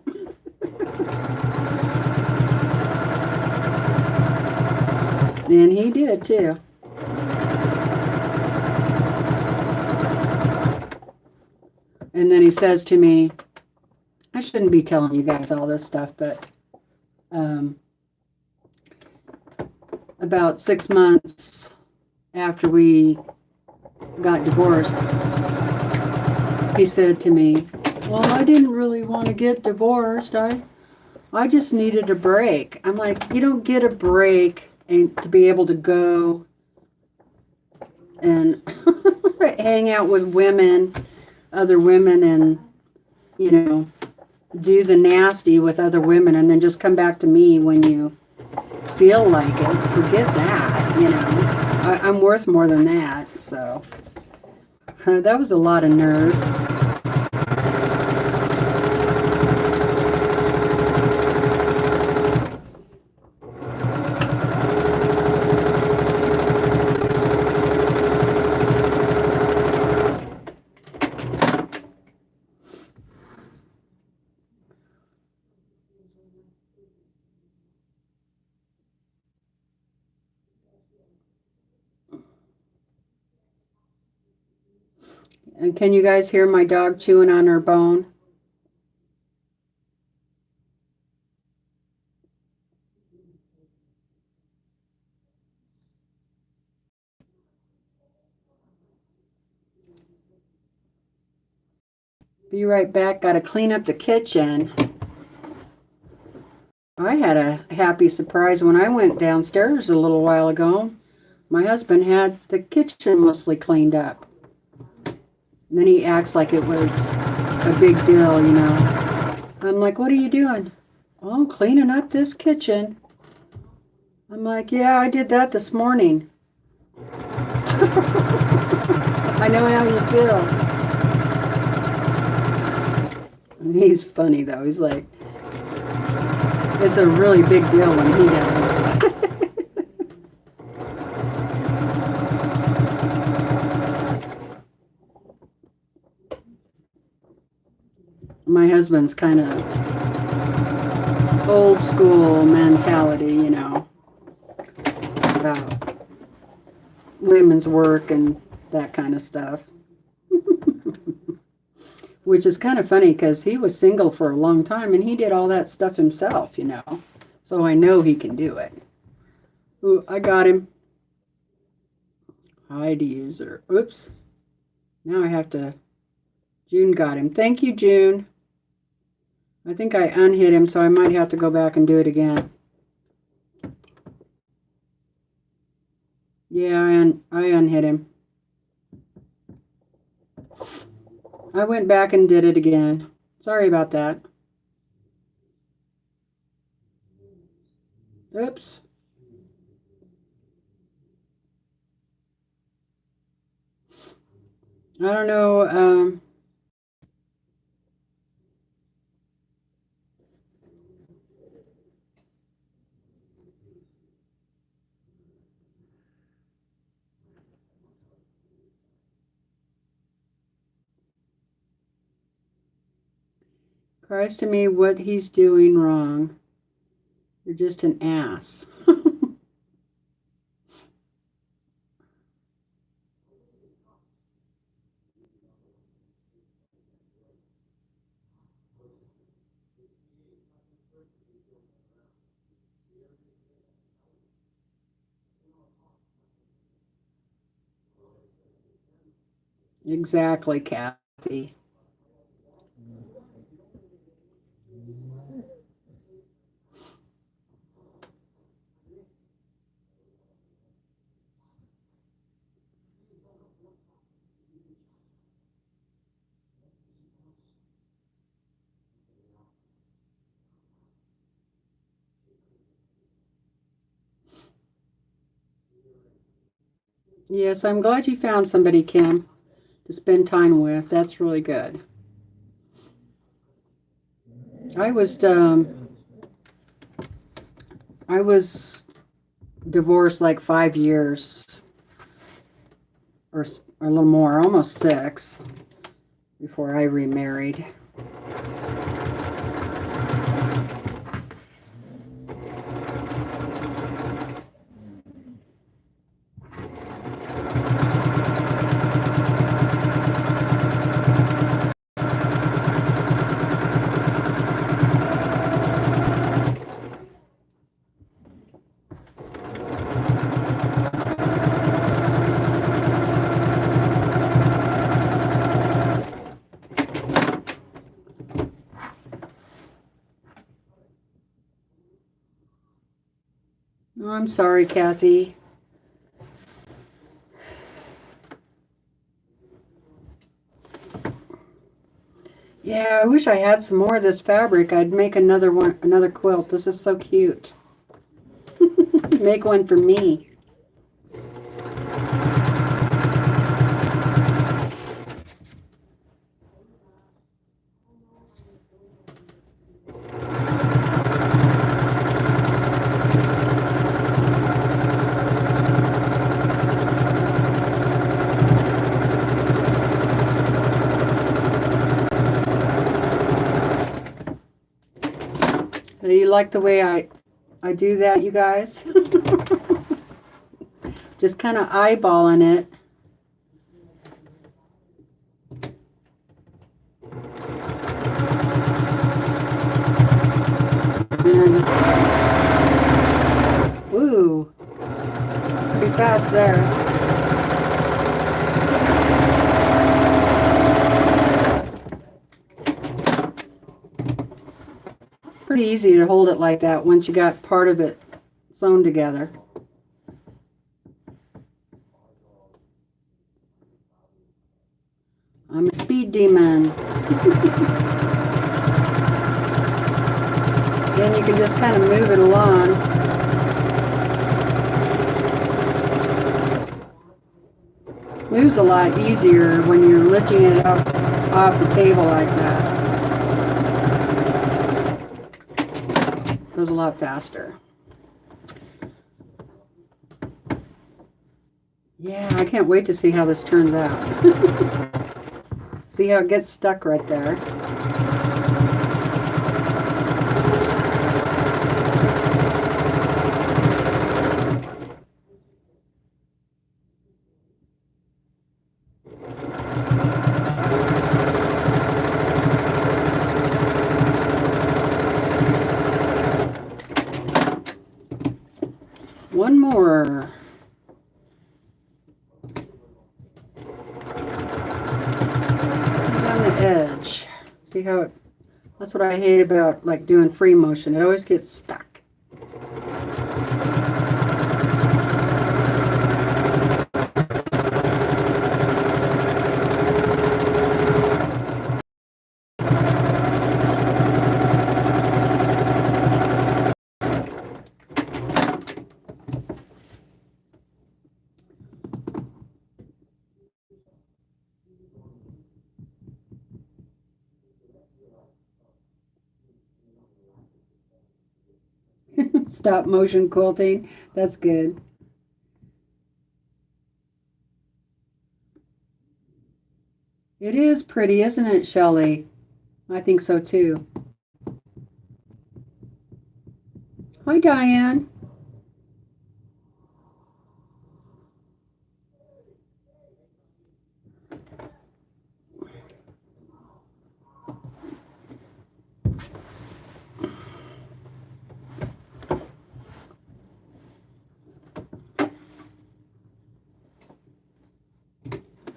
And he did too. And then he says to me, I shouldn't be telling you guys all this stuff, but about 6 months after we got divorced, he said to me, well, I didn't really want to get divorced. I just needed a break. I'm like, you don't get a break and to be able to go and hang out with other women, and do the nasty with other women, and then just come back to me when you feel like it. Forget that. I'm worth more than that. So that was a lot of nerve. And can you guys hear my dog chewing on her bone? Be right back. Got to clean up the kitchen. I had a happy surprise when I went downstairs a little while ago. My husband had the kitchen mostly cleaned up. And then he acts like it was a big deal, I'm like, what are you doing? Oh, cleaning up this kitchen. I'm like, yeah, I did that this morning. I know how you feel. He's funny though. He's like, it's a really big deal when he does it. My husband's kind of old school mentality, you know, about women's work and that kind of stuff. Which is kind of funny because he was single for a long time and he did all that stuff himself, you know. So I know he can do it. Ooh, I got him. Hide user. Oops. Now I have to. June got him. Thank you, June. I think I unhit him, so I might have to go back and do it again. Yeah, I unhit him. I went back and did it again. Sorry about that. Oops. I don't know. Cries to me what he's doing wrong. You're just an ass. Exactly, Kathy. Yes, I'm glad you found somebody, Kim, to spend time with. That's really good. I was divorced like 5 years or a little more, almost 6, before I remarried. Oh, I'm sorry, Kathy. Yeah, I wish I had some more of this fabric. I'd make another quilt. This is so cute. Make one for me. Do you like the way I do that, you guys? Just kind of eyeballing it. And ooh, pretty fast there. Pretty easy to hold it like that once you got part of it sewn together. I'm a speed demon. Then you can just kind of move it along. Moves a lot easier when you're lifting it up off the table like that. Goes a lot faster. Yeah, I can't wait to see how this turns out. See how it gets stuck right there. One more. Down the edge. See how it, that's what I hate about like doing free motion. It always gets stuck. Stop motion quilting. That's good. It is pretty, isn't it, Shelley? I think so too. Hi, Diane.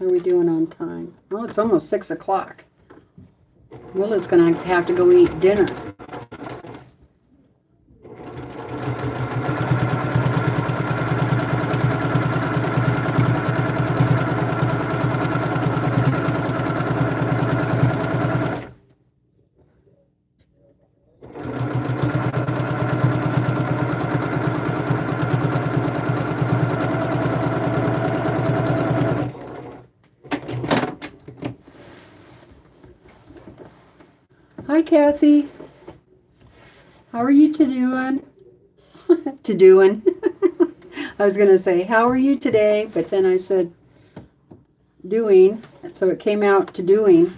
How are we doing on time? Oh, it's almost 6 o'clock. Willa's going to have to go eat dinner. Hi, Kathy. How are you doing? doing? I was going to say, how are you today? But then I said, doing. So it came out to doing.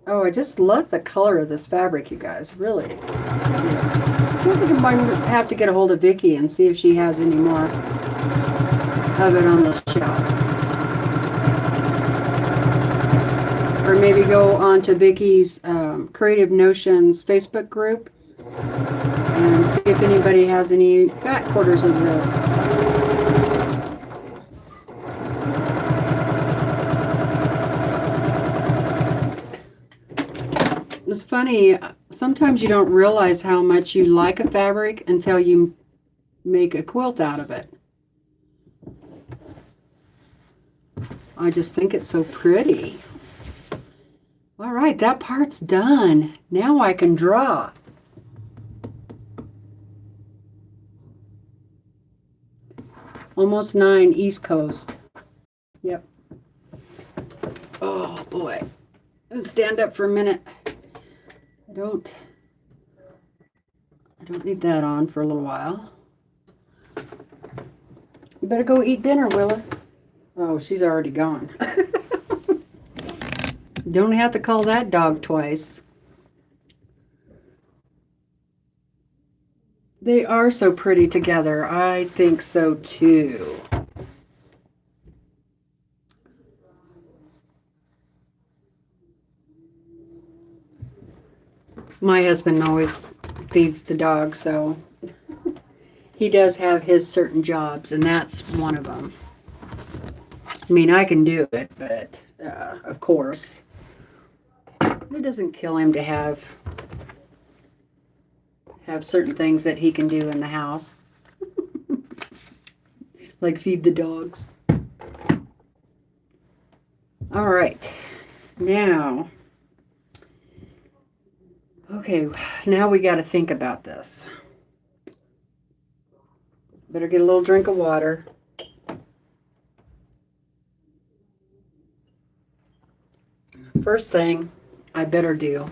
Oh, I just love the color of this fabric, you guys. Really. I think I might have to get a hold of Vicki and see if she has any more of it on the shelf. Or maybe go on to Vicki's Creative Notions Facebook group and see if anybody has any fat quarters of this. It's funny, sometimes you don't realize how much you like a fabric until you make a quilt out of it. I just think it's so pretty. All right, that part's done. Now I can draw. Almost 9 East Coast. Yep. Oh boy. Let's stand up for a minute. I don't need that on for a little while. You better go eat dinner, Willa. Oh, she's already gone. Don't have to call that dog twice. They are so pretty together. I think so too. My husband always feeds the dog, so he does have his certain jobs, and that's one of them. I mean, I can do it, but of course, it doesn't kill him to have certain things that he can do in the house, like feed the dogs. All right, now, okay, now we got to think about this. Better get a little drink of water. First thing, I better do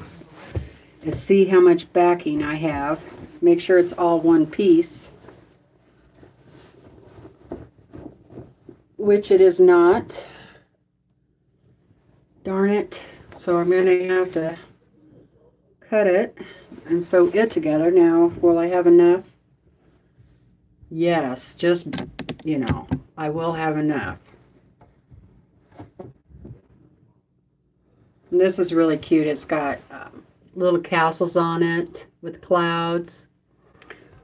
is see how much backing I have. Make sure it's all one piece, which it is not. Darn it. So I'm going to have to cut it and sew it together. Now, will I have enough? Yes, just, you know, I will have enough. And this is really cute. It's got little castles on it with clouds.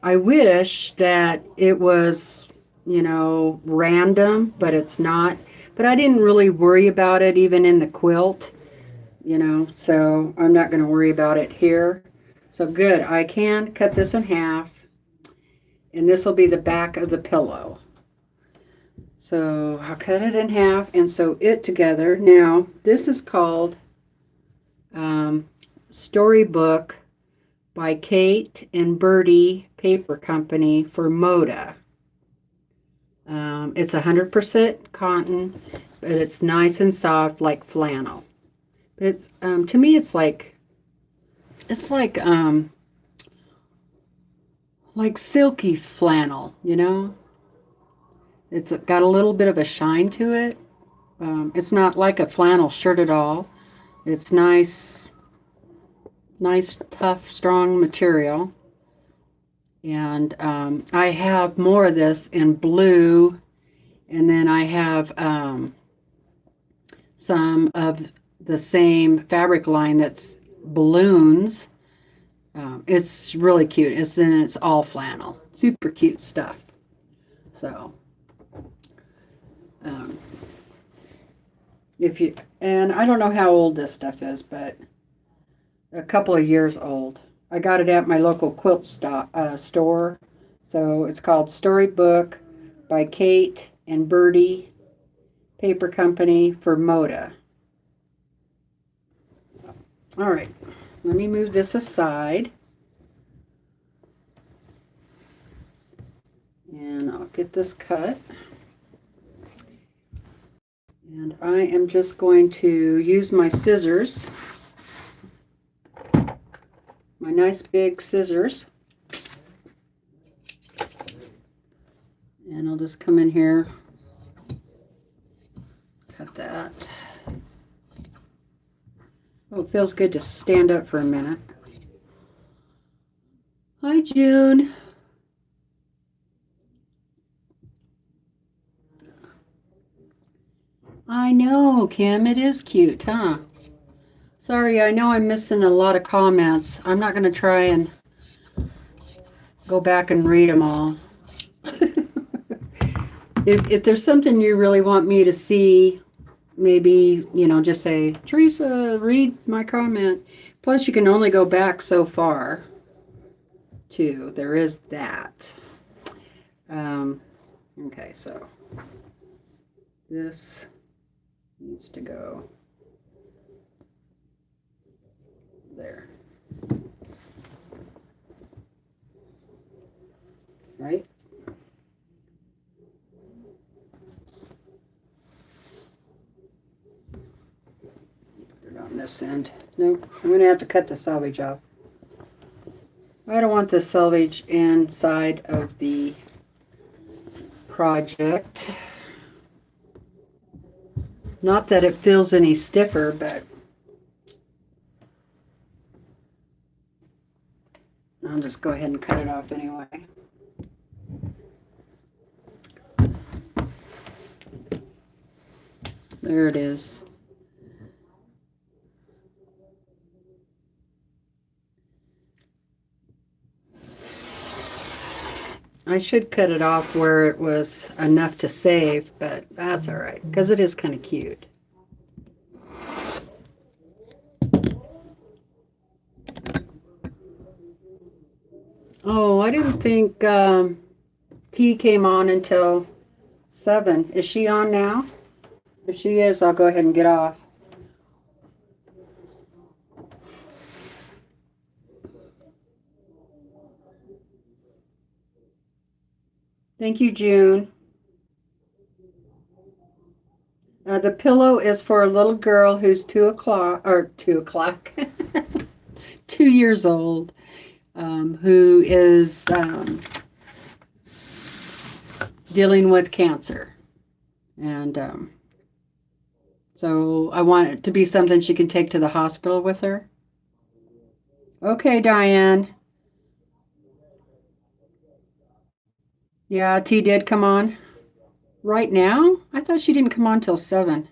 I wish that it was, you know, random, but it's not. But I didn't really worry about it even in the quilt, you know, so I'm not going to worry about it here. So good. I can cut this in half, and this will be the back of the pillow. So I'll cut it in half and sew it together. Now, this is called Storybook by Kate and Birdie Paper Company for Moda. It's 100% cotton, but it's nice and soft like flannel. But it's to me it's like silky flannel, you know. It's got a little bit of a shine to it. It's not like a flannel shirt at all. It's nice, tough, strong material. And I have more of this in blue, and then I have some of the same fabric line that's balloons. It's really cute. It's all flannel. Super cute stuff. So and I don't know how old this stuff is, but a couple of years old. I got it at my local quilt store. So it's called Storybook by Kate and Birdie Paper Company for Moda. All right, let me move this aside. And I'll get this cut. And I am just going to use my scissors, my nice big scissors. And I'll just come in here, cut that. Oh, it feels good to stand up for a minute. Hi, June. I know, Kim, it is cute, huh? Sorry, I know I'm missing a lot of comments. I'm not going to try and go back and read them all. If there's something you really want me to see, maybe, you know, just say, Teresa, read my comment. Plus, you can only go back so far, too. There is that. Okay, so this needs to go there. Right? Put it on this end. Nope, I'm going to have to cut the selvage off. I don't want the selvage inside of the project. Not that it feels any stiffer, but I'll just go ahead and cut it off anyway. There it is. I should cut it off where it was enough to save, but that's all right, because it is kind of cute. Oh, I didn't think T came on until 7. Is she on now? If she is, I'll go ahead and get off. Thank you, June. The pillow is for a little girl who's 2 o'clock, 2 years old, who is dealing with cancer. And so I want it to be something she can take to the hospital with her. Okay, Diane. Yeah, T did come on. Right now? I thought she didn't come on till 7.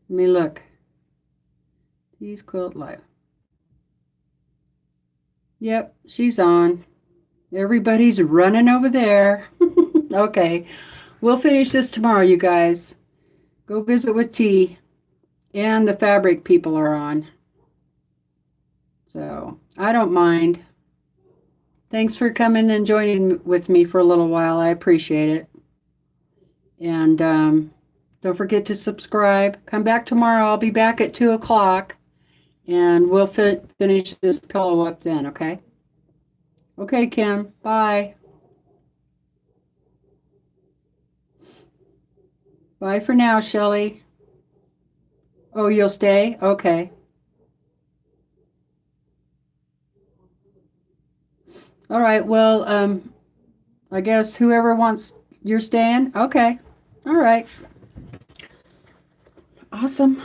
Let me look. T's Quilt Live. Yep, she's on. Everybody's running over there. Okay, we'll finish this tomorrow, you guys. Go visit with T. And the fabric people are on. So, I don't mind. Thanks for coming and joining with me for a little while. I appreciate it. And don't forget to subscribe. Come back tomorrow. I'll be back at 2 o'clock. And we'll finish this pillow up then, okay? Okay, Kim. Bye. Bye for now, Shelley. Oh, you'll stay? Okay. All right. Well, I guess whoever wants, you're staying? Okay. All right. Awesome.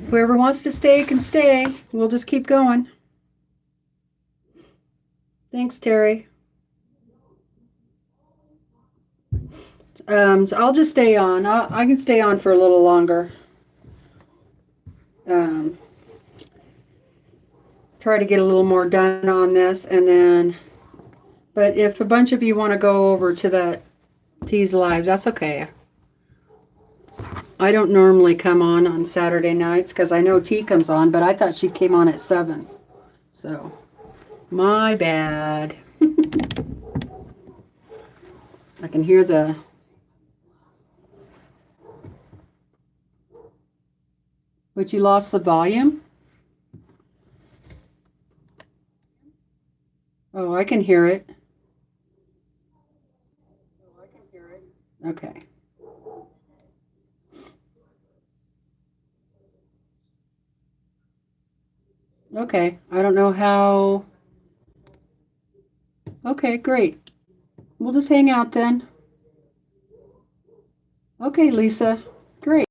Whoever wants to stay can stay. We'll just keep going. Thanks, Terry. So I'll just stay on. I can stay on for a little longer. Try to get a little more done on this, and then, but if a bunch of you want to go over to that T's Live, that's okay. I don't normally come on Saturday nights because I know T comes on, but I thought she came on at 7. So, my bad. I can hear the... But you lost the volume? Oh, I can hear it. Okay. Okay, I don't know how... Okay, great. We'll just hang out then. Okay, Lisa. Great.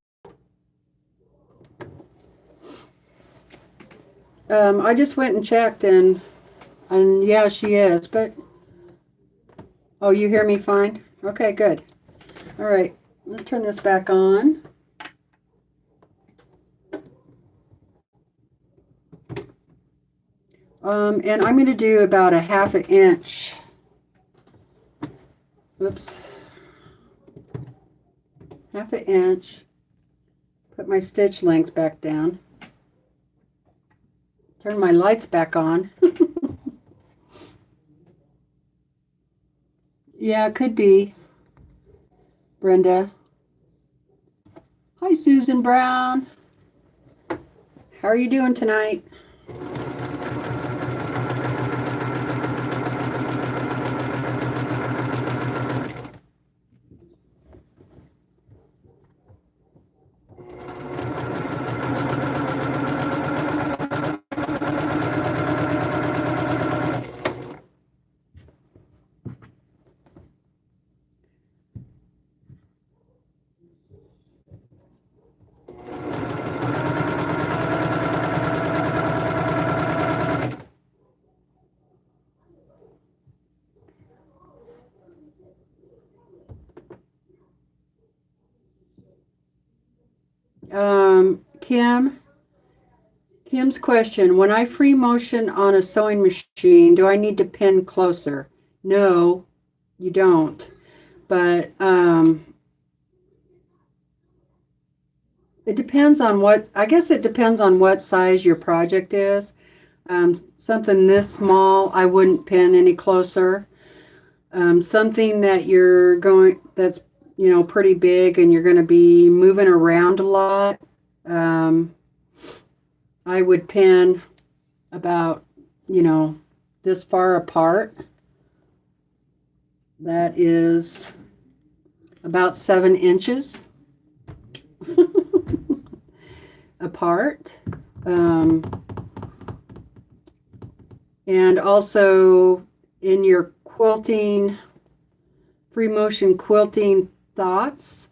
I just went and checked, and yeah, she is, but... Oh, you hear me fine? Okay, good. All right, let's turn this back on. And I'm going to do about a 1/2 inch. Oops. 1/2 inch. Put my stitch length back down. Turn my lights back on. Yeah, it could be. Brenda. Hi, Susan Brown. How are you doing tonight? Kim's question, when I free motion on a sewing machine, do I need to pin closer? No, you don't. But it depends on what, I guess it depends on what size your project is. Something this small, I wouldn't pin any closer. Something that you're going, that's, you know, pretty big and you're going to be moving around a lot, I would pin about, you know, this far apart. That is about 7 inches. apart. And also in your quilting, free motion quilting thoughts,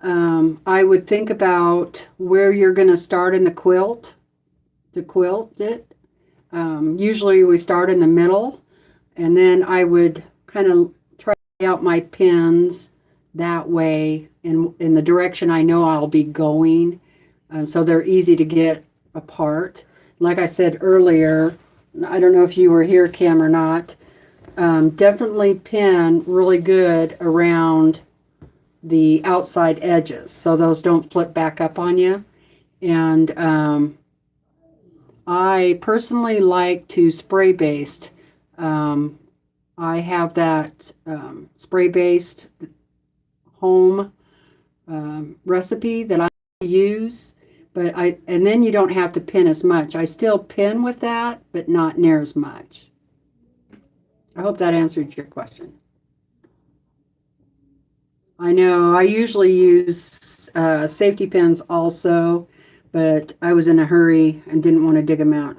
I would think about where you're going to start in the quilt to quilt it. Usually we start in the middle, and then I would kind of try out my pins that way in the direction I know I'll be going, so they're easy to get apart. Like I said earlier, I don't know if you were here, Kim, or not, definitely pin really good around the outside edges so those don't flip back up on you. And I personally like to spray baste. I have that spray based home recipe that I use, and then you don't have to pin as much. I still pin with that, but not near as much. I hope that answered your question. I know I usually use safety pins also, but I was in a hurry and didn't want to dig them out.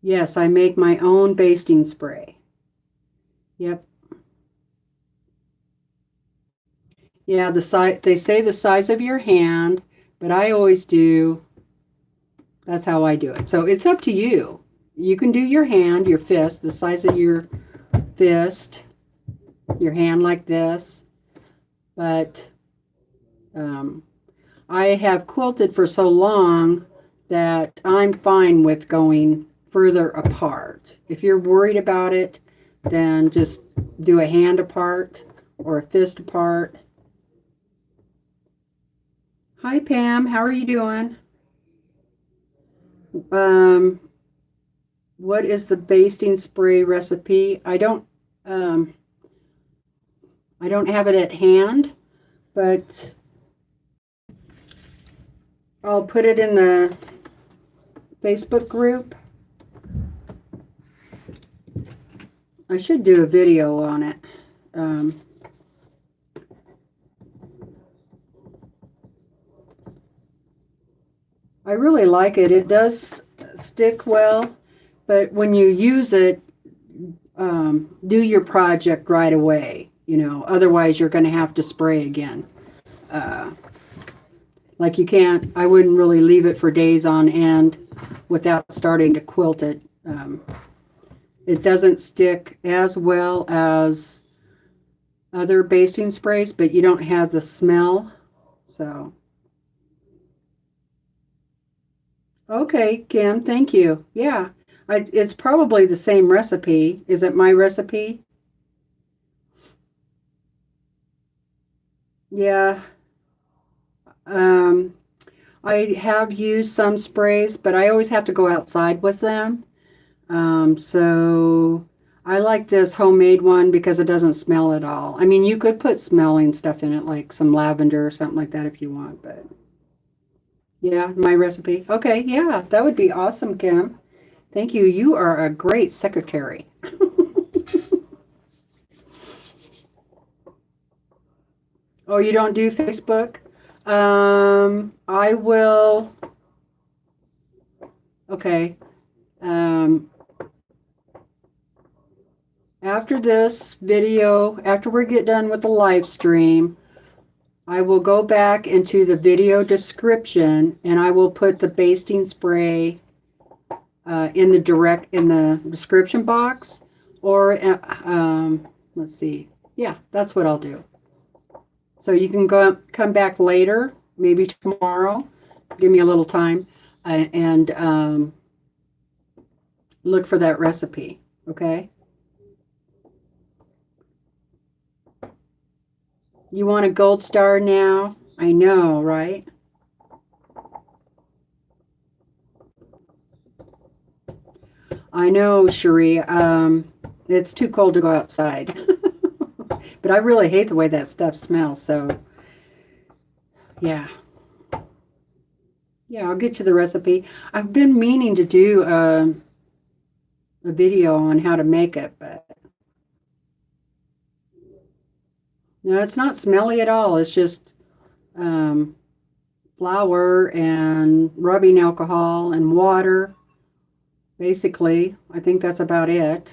Yes, I make my own basting spray. Yep. Yeah, they say the size of your hand, but I always do. That's how I do it. So it's up to you. You can do your hand, your fist, the size of your fist, your hand like this. But I have quilted for so long that I'm fine with going further apart. If you're worried about it, then just do a hand apart or a fist apart. Hi Pam, how are you doing? What is the basting spray recipe? I don't have it at hand, but I'll put it in the Facebook group. I should do a video on it. I really like it. It does stick well, but when you use it, do your project right away. You know, otherwise you're going to have to spray again. Like you can't, I wouldn't really leave it for days on end without starting to quilt it. It doesn't stick as well as other basting sprays, but you don't have the smell. So, okay, Kim, thank you. Yeah, it's probably the same recipe. Is it my recipe? Yeah. Um, I have used some sprays, but I always have to go outside with them. So I like this homemade one because it doesn't smell at all. I mean, you could put smelling stuff in it, like some lavender or something like that if you want, but yeah, my recipe. Okay, yeah, that would be awesome, Kim. Thank you. You are a great secretary. Oh, you don't do Facebook? I will. Okay. Um, After this video, after we get done with the live stream, I will go back into the video description and I will put the basting spray in the description box, or let's see. Yeah, that's what I'll do. So you can come back later, maybe tomorrow. Give me a little time and look for that recipe. Okay. You want a gold star now? I know, right? I know, Cherie. It's too cold to go outside. But I really hate the way that stuff smells, so yeah. Yeah, I'll get you the recipe. I've been meaning to do a video on how to make it, but no, it's not smelly at all. It's just flour and rubbing alcohol and water. Basically, I think that's about it.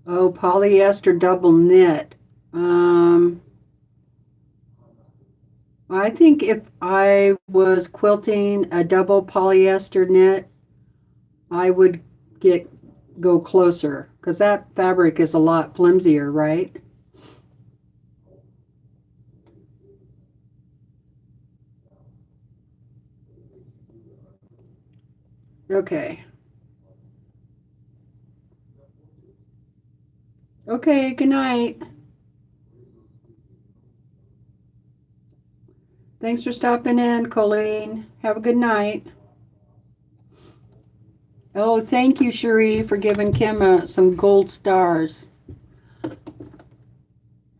Oh, polyester double knit. I think if I was quilting a double polyester knit, I would go closer because that fabric is a lot flimsier, right? Okay. Okay, good night. Thanks for stopping in, Colleen. Have a good night. Oh, thank you, Cherie, for giving Kim some gold stars.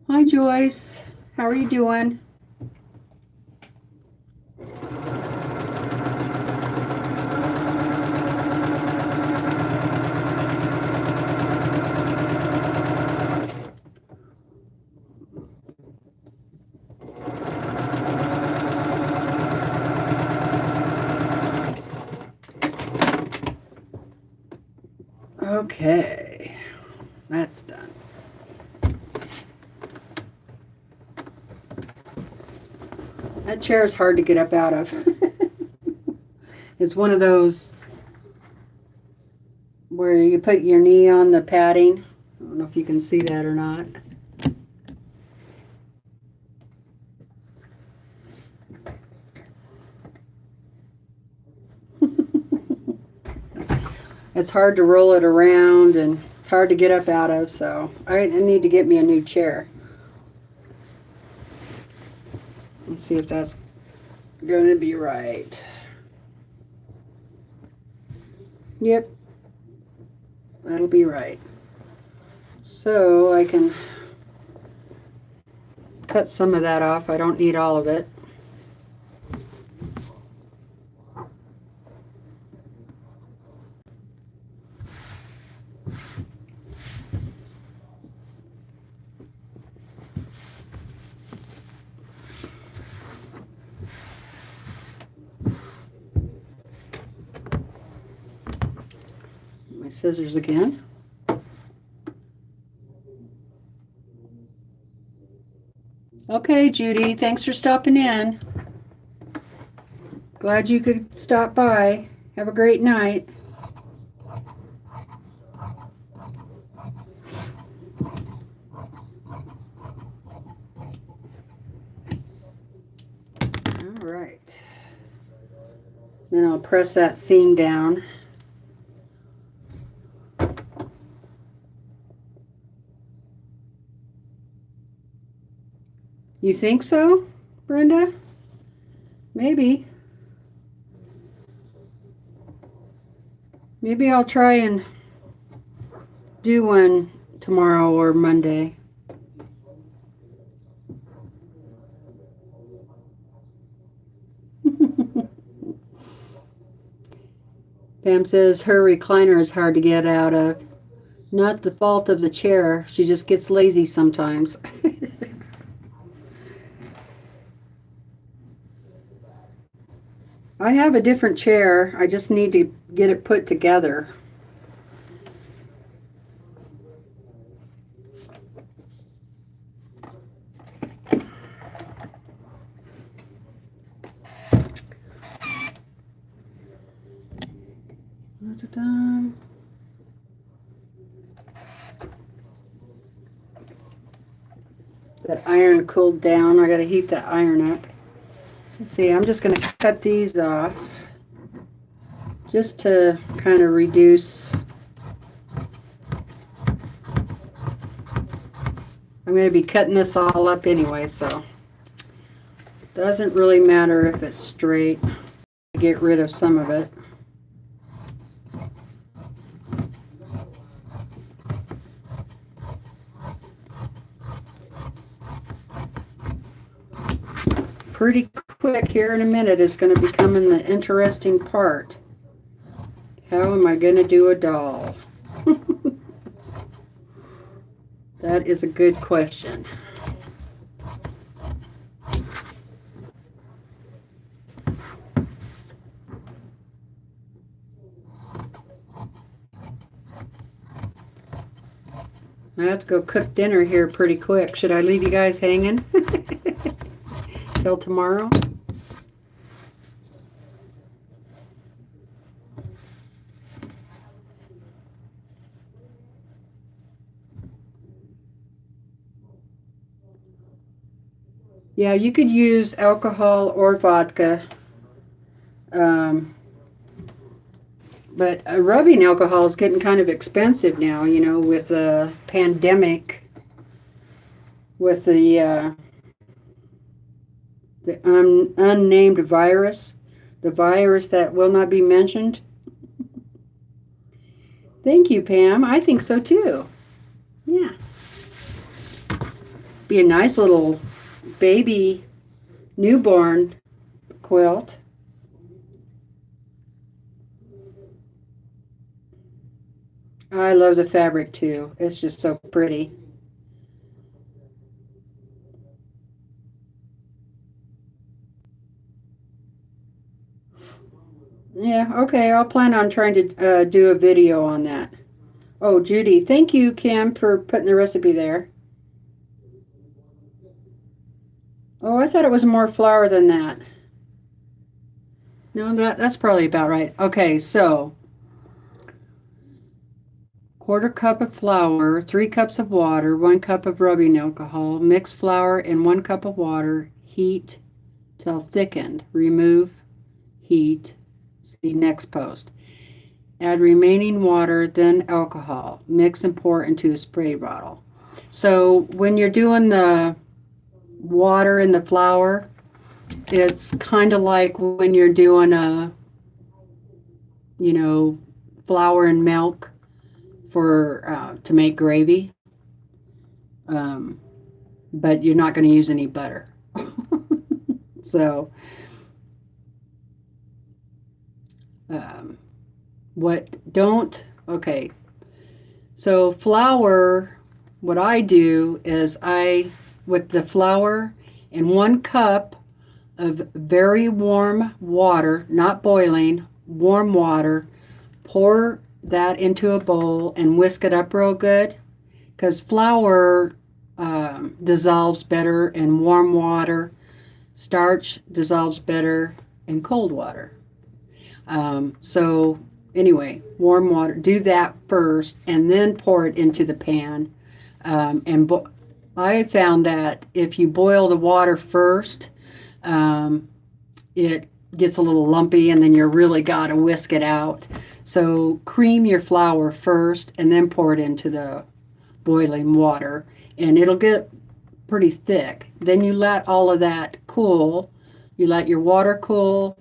Hi, Joyce. How are you doing? Okay, that's done. That chair is hard to get up out of. It's one of those where you put your knee on the padding. I don't know if you can see that or not. It's hard to roll it around and it's hard to get up out of, so I need to get me a new chair. Let's see if that's going to be right. Yep, that'll be right. So I can cut some of that off. I don't need all of it. My scissors again. Okay, Judy, thanks for stopping in. Glad you could stop by. Have a great night. All right. Then I'll press that seam down. You think so, Brenda? Maybe. Maybe I'll try and do one tomorrow or Monday. Pam says her recliner is hard to get out of. Not the fault of the chair. She just gets lazy sometimes. I have a different chair. I just need to get it put together. That iron cooled down. I gotta heat that iron up. Let's see, I'm just gonna cut these off just to kind of reduce. I'm gonna be cutting this all up anyway, so it doesn't really matter if it's straight. Get rid of some of it. pretty quick. Here in a minute is going to be coming the interesting part. How am I going to do a doll? That is a good question. I have to go cook dinner here pretty quick. Should I leave you guys hanging till tomorrow? Yeah, you could use alcohol or vodka. But rubbing alcohol is getting kind of expensive now, you know, with the pandemic, with the unnamed virus, the virus that will not be mentioned. Thank you, Pam. I think so too. Yeah. Be a nice little baby newborn quilt. I love the fabric too. It's just so pretty. Yeah, okay. I'll plan on trying to do a video on that. Oh, Judy. Thank you, Kim, for putting the recipe there. Oh, I thought it was more flour than that. No, that's probably about right. Okay, so 1/4 cup of flour, 3 cups of water, 1 cup of rubbing alcohol, mix flour in 1 cup of water, heat till thickened, remove, heat, see next post. Add remaining water, then alcohol. Mix and pour into a spray bottle. So when you're doing the water in the flour, it's kind of like when you're doing a, you know, flour and milk for to make gravy, but you're not going to use any butter. So okay, so flour, what I do is with the flour and 1 cup of very warm water, not boiling, warm water, pour that into a bowl and whisk it up real good, because flour dissolves better in warm water. Starch dissolves better in cold water. So anyway, warm water, do that first and then pour it into the pan. I found that if you boil the water first, it gets a little lumpy and then you really got to whisk it out. So cream your flour first and then pour it into the boiling water and it'll get pretty thick. Then you let all of that cool. You let your water cool,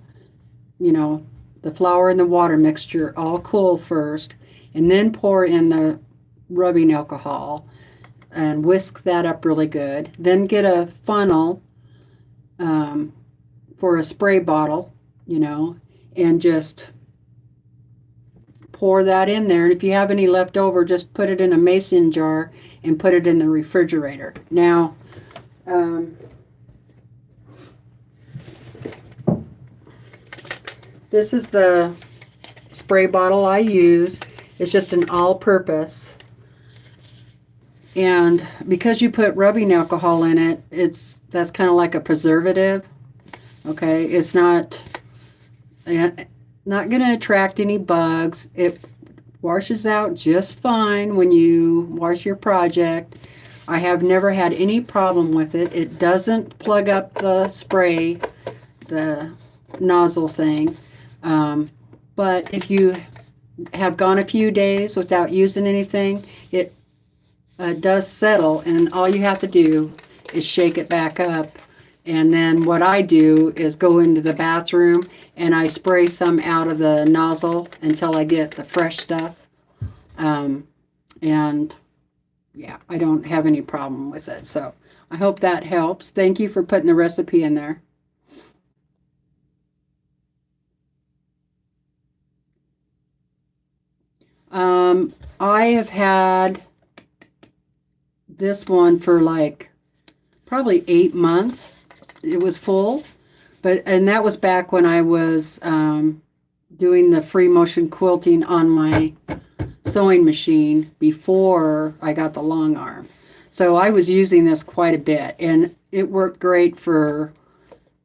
you know, the flour and the water mixture all cool first, and then pour in the rubbing alcohol and whisk that up really good. Then get a funnel for a spray bottle, you know, and just pour that in there. And if you have any left over, just put it in a mason jar and put it in the refrigerator. Now, this is the spray bottle I use. It's just an all-purpose. And because you put rubbing alcohol in it, that's kind of like a preservative. Okay, it's not going to attract any bugs. It washes out just fine when you wash your project. I have never had any problem with it. It doesn't plug up the spray, the nozzle thing. But if you have gone a few days without using anything, it does settle, and all you have to do is shake it back up. And then what I do is go into the bathroom and I spray some out of the nozzle until I get the fresh stuff. And yeah, I don't have any problem with it. So I hope that helps. Thank you for putting the recipe in there. I have had this one for like probably 8 months. It was full, and that was back when I was doing the free motion quilting on my sewing machine before I got the Longarm. So I was using this quite a bit, and it worked great for,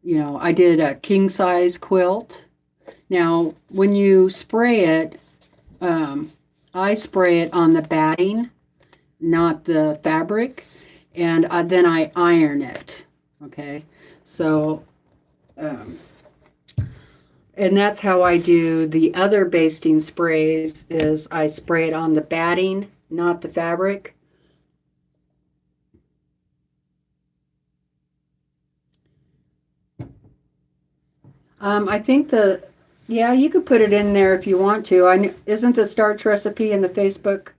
I did a king size quilt. Now, when you spray it, I spray it on the batting, not the fabric, and then I iron it. Okay, so and that's how I do the other basting sprays, is I spray it on the batting, not the fabric. I think yeah, you could put it in there if you want to. Isn't the starch recipe in the Facebook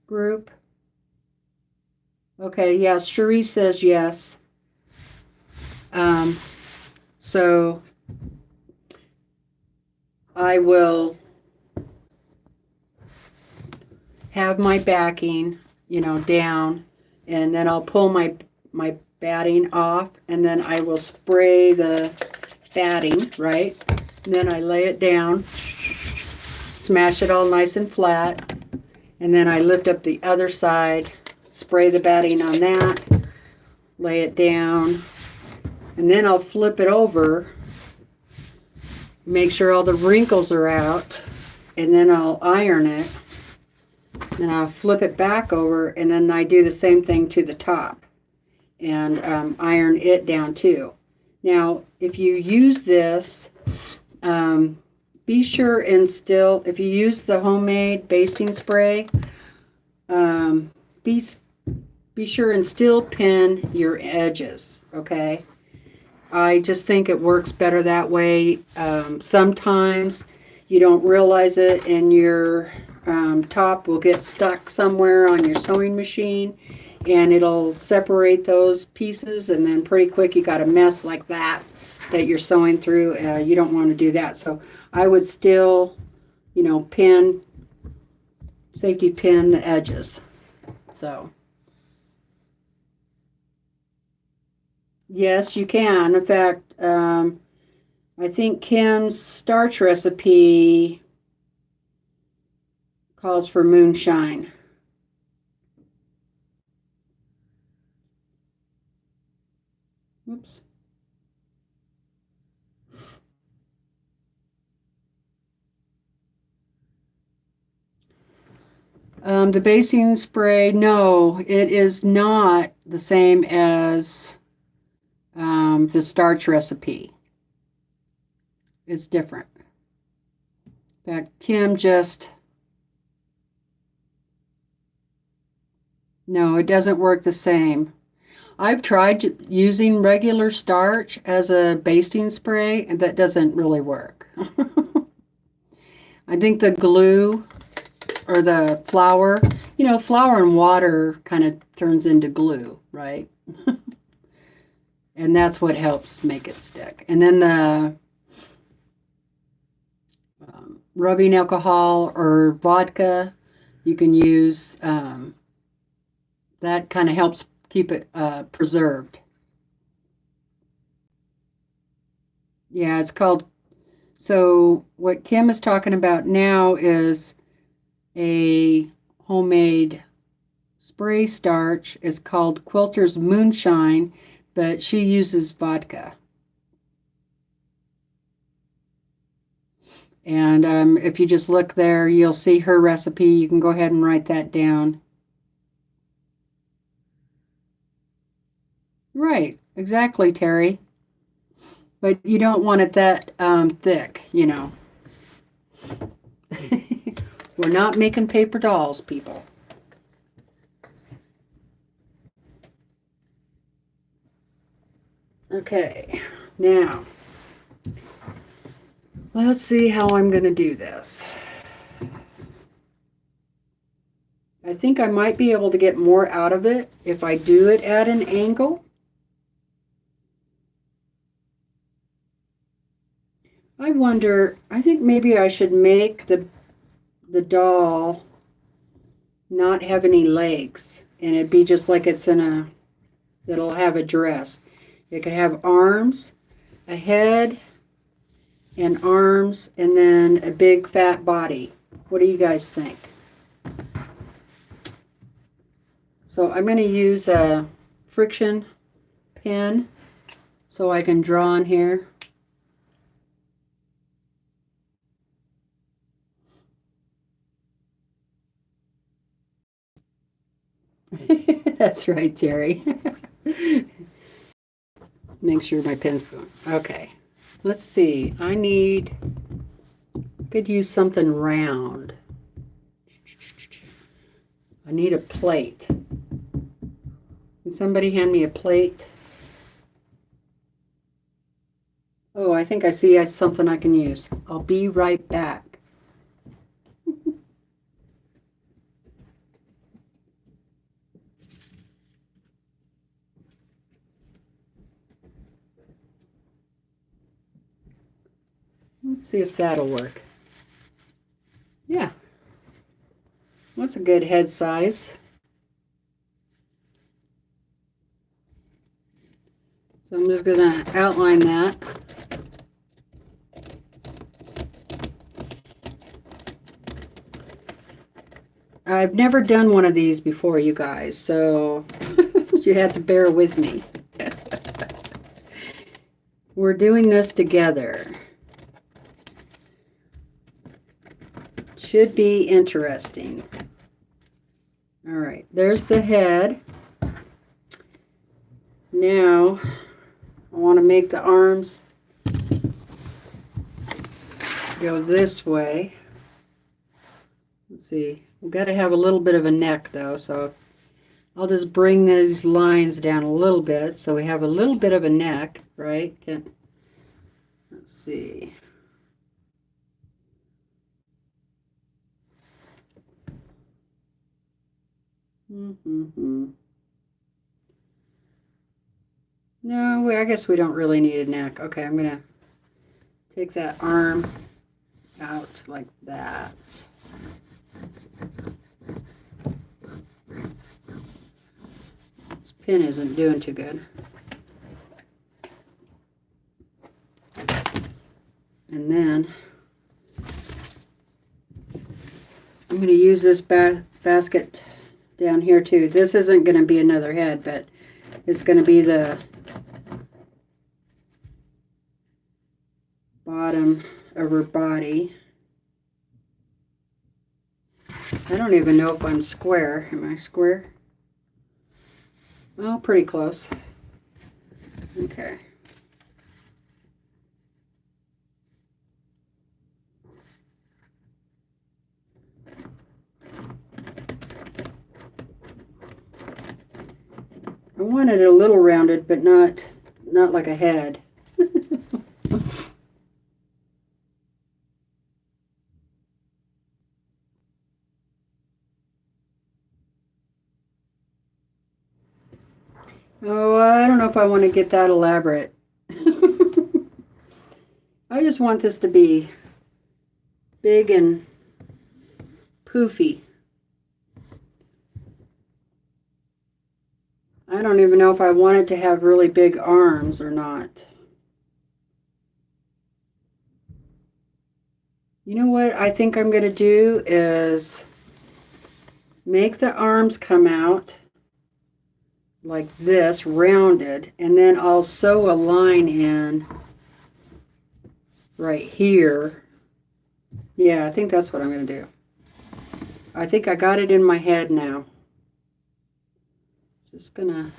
group? Okay, yes, Cherie says yes. So I will have my backing, down, and then I'll pull my batting off, and then I will spray the batting, right? And then I lay it down, smash it all nice and flat, and then I lift up the other side, spray the batting on that, lay it down, and then I'll flip it over, make sure all the wrinkles are out, and then I'll iron it. Then I'll flip it back over, and then I do the same thing to the top and iron it down too. Now, if you use this, be sure and still, if you use the homemade basting spray, be sure and still pin your edges, okay? I just think it works better that way. Sometimes you don't realize it, and your top will get stuck somewhere on your sewing machine, and it'll separate those pieces, and then pretty quick you got a mess like that you're sewing through. You don't want to do that. So I would still, safety pin the edges. So yes, you can. In fact, I think Kim's starch recipe calls for moonshine. Oops. The basting spray, no, it is not the same as the starch recipe. It's different. In fact, Kim no, it doesn't work the same. I've tried using regular starch as a basting spray, and that doesn't really work. I think the glue or the flour, flour and water kind of turns into glue, right? And that's what helps make it stick. And then the rubbing alcohol or vodka, you can use, that kind of helps keep it preserved. Yeah, it's called, so what Kim is talking about now is a homemade spray starch. It's called Quilter's Moonshine, but she uses vodka. And if you just look there, you'll see her recipe. You can go ahead and write that down. Right, exactly, Terry. But you don't want it that thick, We're not making paper dolls, people. Okay, now, let's see how I'm going to do this. I think I might be able to get more out of it if I do it at an angle. I wonder, I think maybe I should make the doll not have any legs, and it'd be just like it's in a, it'll have a dress. It could have arms, a head, and arms, and then a big fat body. What do you guys think? So I'm going to use a friction pen so I can draw on here. That's right, Terry. Make sure my pen's going. Okay. Let's see. I could use something round. I need a plate. Can somebody hand me a plate? Oh, I think I see something I can use. I'll be right back. Let's see if that'll work. Yeah. That's a good head size. So I'm just going to outline that. I've never done one of these before, you guys, so you have to bear with me. We're doing this together. Should be interesting. All right, there's the head. Now, I want to make the arms go this way. Let's see. We've got to have a little bit of a neck, though, so I'll just bring these lines down a little bit so we have a little bit of a neck, right? Let's see. No, I guess we don't really need a neck. Okay, I'm going to take that arm out like that. This pin isn't doing too good. And then I'm going to use this basket down here too. This isn't going to be another head, but it's going to be the bottom of her body. I don't even know if I'm square. Am I square? Well, pretty close. Okay. I wanted it a little rounded, but not like a head. Oh, I don't know if I want to get that elaborate. I just want this to be big and poofy. I don't even know if I want it to have really big arms or not. You know what I think I'm going to do is make the arms come out like this, rounded, and then I'll sew a line in right here. Yeah, I think that's what I'm going to do. I think I got it in my head now. Just gonna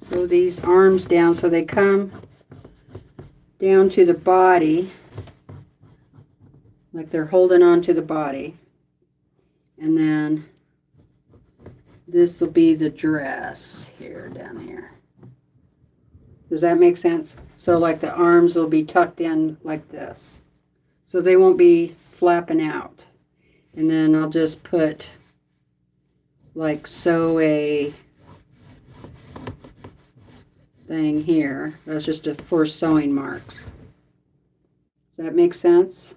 sew these arms down so they come down to the body, like they're holding on to the body. And then this will be the dress here, down here. Does that make sense? So like the arms will be tucked in like this. So they won't be flapping out. And then I'll just put, like, sew a thing here. That's just for sewing marks. Does that make sense?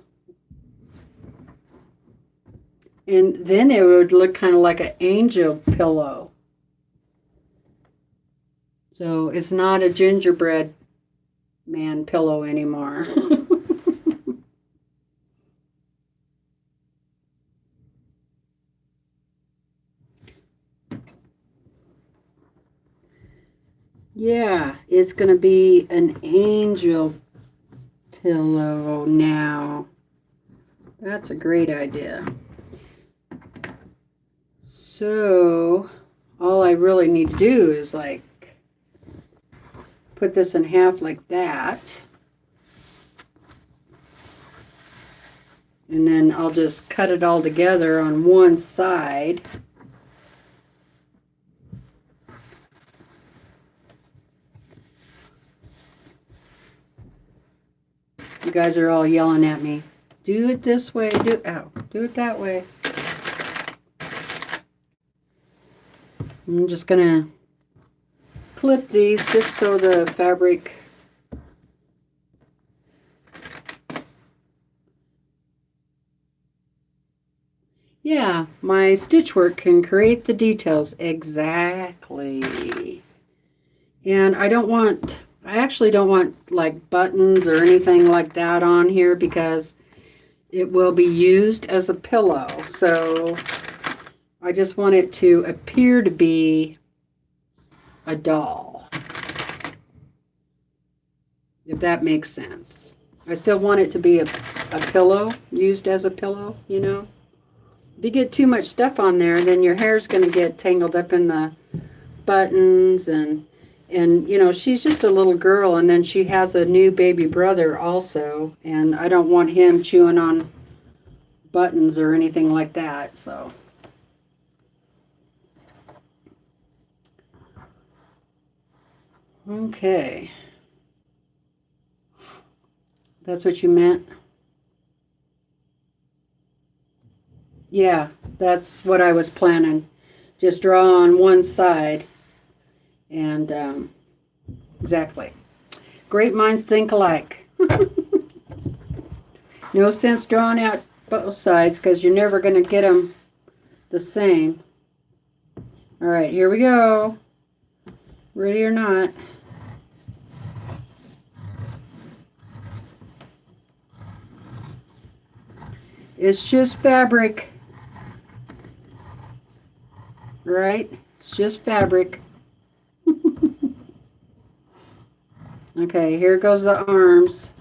And then it would look kind of like an angel pillow. So it's not a gingerbread man pillow anymore. Yeah, it's going to be an angel pillow now. That's a great idea. So all I really need to do is like put this in half like that. And then I'll just cut it all together on one side. You guys are all yelling at me. Do it this way, do it that way. I'm just gonna clip these just so the fabric yeah, my stitch work can create the details exactly. And I actually don't want like buttons or anything like that on here because it will be used as a pillow. So I just want it to appear to be a doll, if that makes sense. I still want it to be a pillow, used as a pillow, you know. If you get too much stuff on there, then your hair's going to get tangled up in the buttons, and you know, she's just a little girl, and then she has a new baby brother also, and I don't want him chewing on buttons or anything like that. So okay, that's what you meant. Yeah, that's what I was planning. Just draw on one side, and exactly. Great minds think alike. No sense drawing out both sides because you're never going to get them the same. All right, here we go. Ready or not. It's just fabric. Right? It's just fabric. Okay, here goes the arms.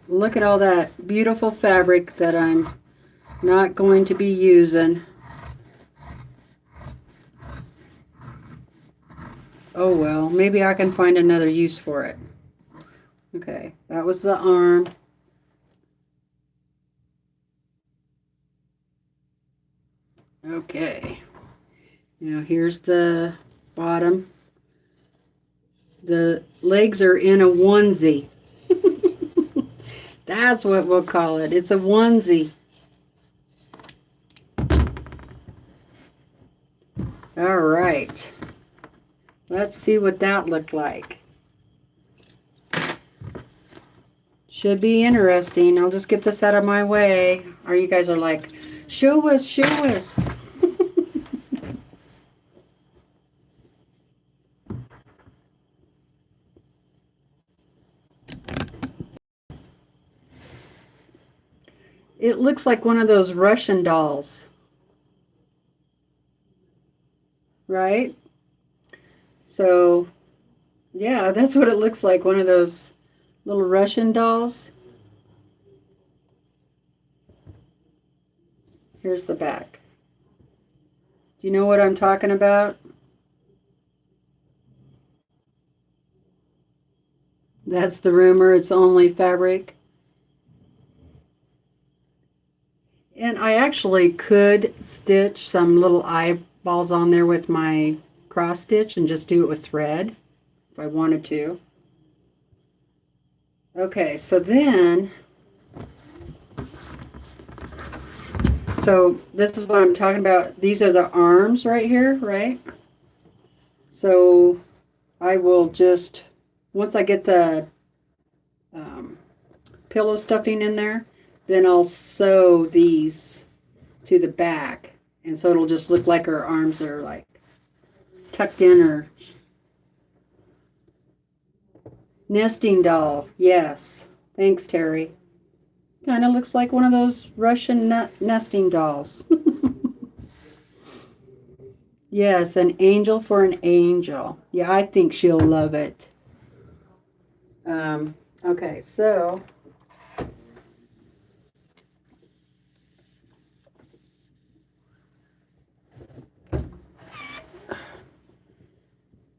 Look at all that beautiful fabric that I'm not going to be using. Oh well, maybe I can find another use for it. Okay, that was the arm. Okay, now here's the bottom. The legs are in a onesie. That's what we'll call it. It's a onesie. All right. Let's see what that looked like. Should be interesting. I'll just get this out of my way. Or you guys are like, show us, show us. It looks like one of those Russian dolls. Right? So, yeah, that's what it looks like. One of those little Russian dolls. Here's the back. Do you know what I'm talking about? That's the rumor. It's only fabric. And I actually could stitch some little eyeballs on there with my cross stitch and just do it with thread if I wanted to. Okay, so then, so this is what I'm talking about. These are the arms right here, right? So I will just once I get the um, pillow stuffing in there, then I'll sew these to the back. And so it'll just look like her arms are like tucked in or nesting doll. Yes. Thanks, Terry. Kind of looks like one of those Russian nesting dolls. Yes, an angel for an angel. Yeah, I think she'll love it. Okay, so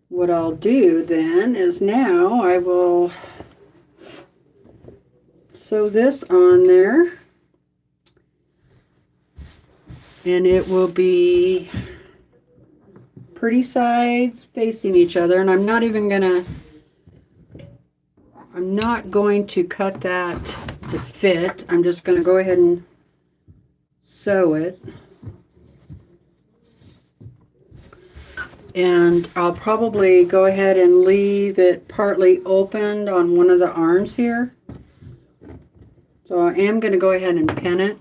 what I'll do then is now I will sew this on there, and it will be pretty sides facing each other, and I'm not going to cut that to fit. I'm just going to go ahead and sew it. And I'll probably go ahead and leave it partly opened on one of the arms here. So I am going to go ahead and pin it.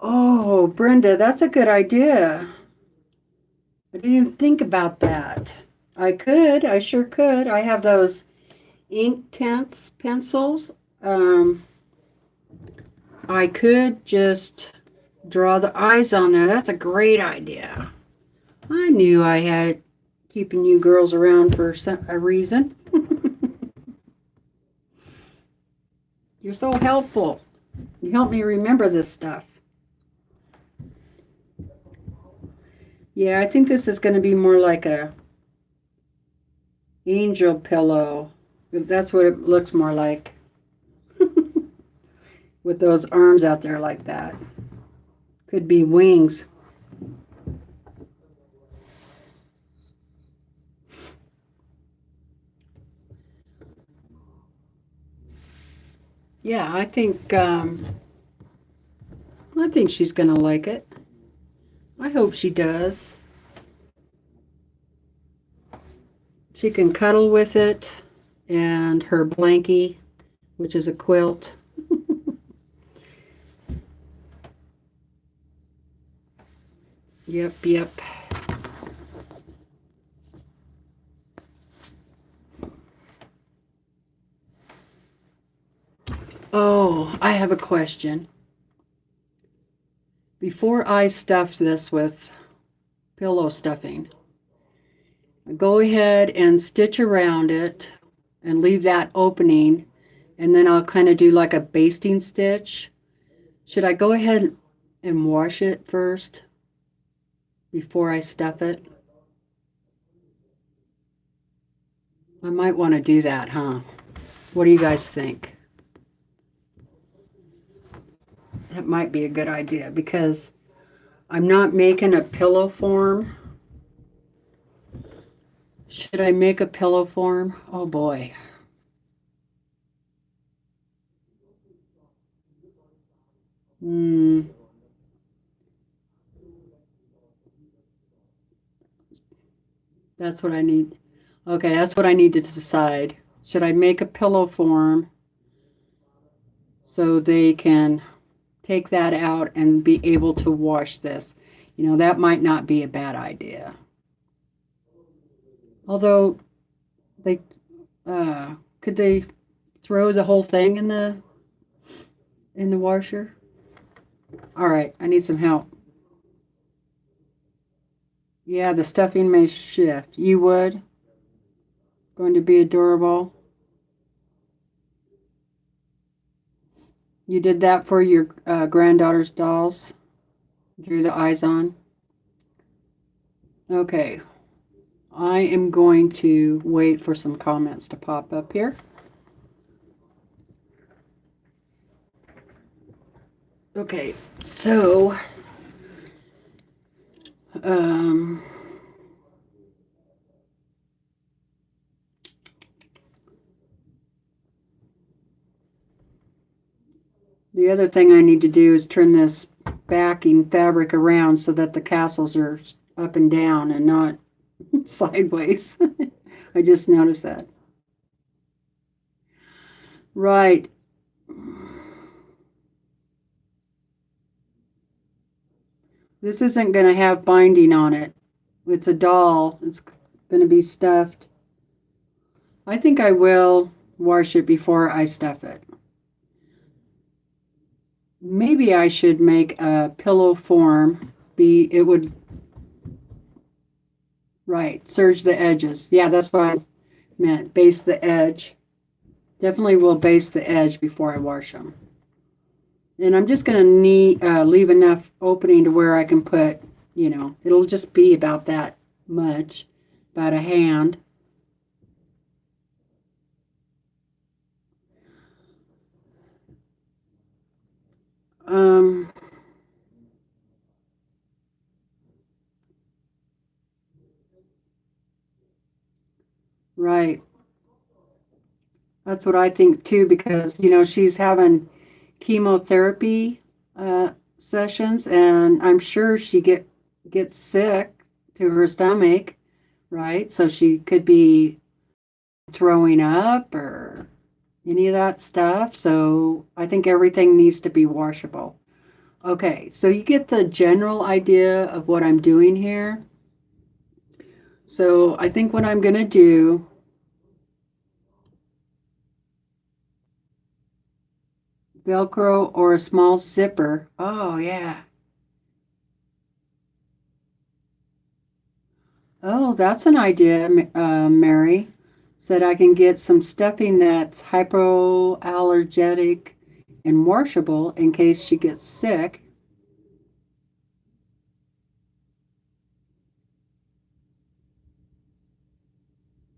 Oh, Brenda, that's a good idea. I didn't even think about that. I sure could. I have those Inktense pencils. I could just draw the eyes on there. That's a great idea. I knew I had keeping you girls around for a reason. You're so helpful. You help me remember this stuff. Yeah, I think this is going to be more like a angel pillow. That's what it looks more like. With those arms out there like that. Could be wings. Yeah, I think she's going to like it. I hope she does. She can cuddle with it and her blankie, which is a quilt. Yep. Oh, I have a question. Before I stuff this with pillow stuffing, go ahead and stitch around it and leave that opening, and then I'll kind of do like a basting stitch. Should I go ahead and wash it first before I stuff it? I might want to do that, huh? What do you guys think? That might be a good idea because I'm not making a pillow form. Should I make a pillow form? Oh boy. That's what I need. Okay, that's what I need to decide. Should I make a pillow form so they can take that out and be able to wash this? You know, that might not be a bad idea. Although they could they throw the whole thing in the washer? All right, I need some help. Yeah, the stuffing may shift. You would? Going to be adorable. You did that for your granddaughter's dolls? Drew the eyes on? Okay. I am going to wait for some comments to pop up here. Okay, so The other thing I need to do is turn this backing fabric around so that the castles are up and down and not sideways. I just noticed that. Right. This isn't going to have binding on it. It's a doll. It's going to be stuffed. I think I will wash it before I stuff it. Maybe I should make a pillow form. It would, right, serge the edges. Yeah, that's what I meant. Base the edge. Definitely will base the edge before I wash them. And I'm just going to leave enough opening to where I can put, it'll just be about that much, about a hand. Right. That's what I think too, because, she's having chemotherapy sessions, and I'm sure she gets sick to her stomach, right? So she could be throwing up or any of that stuff. So I think everything needs to be washable. Okay, so you get the general idea of what I'm doing here. So I think what I'm going to do, Velcro or a small zipper. Oh, yeah. Oh, that's an idea, Mary. Said I can get some stuffing that's hypoallergenic and washable in case she gets sick.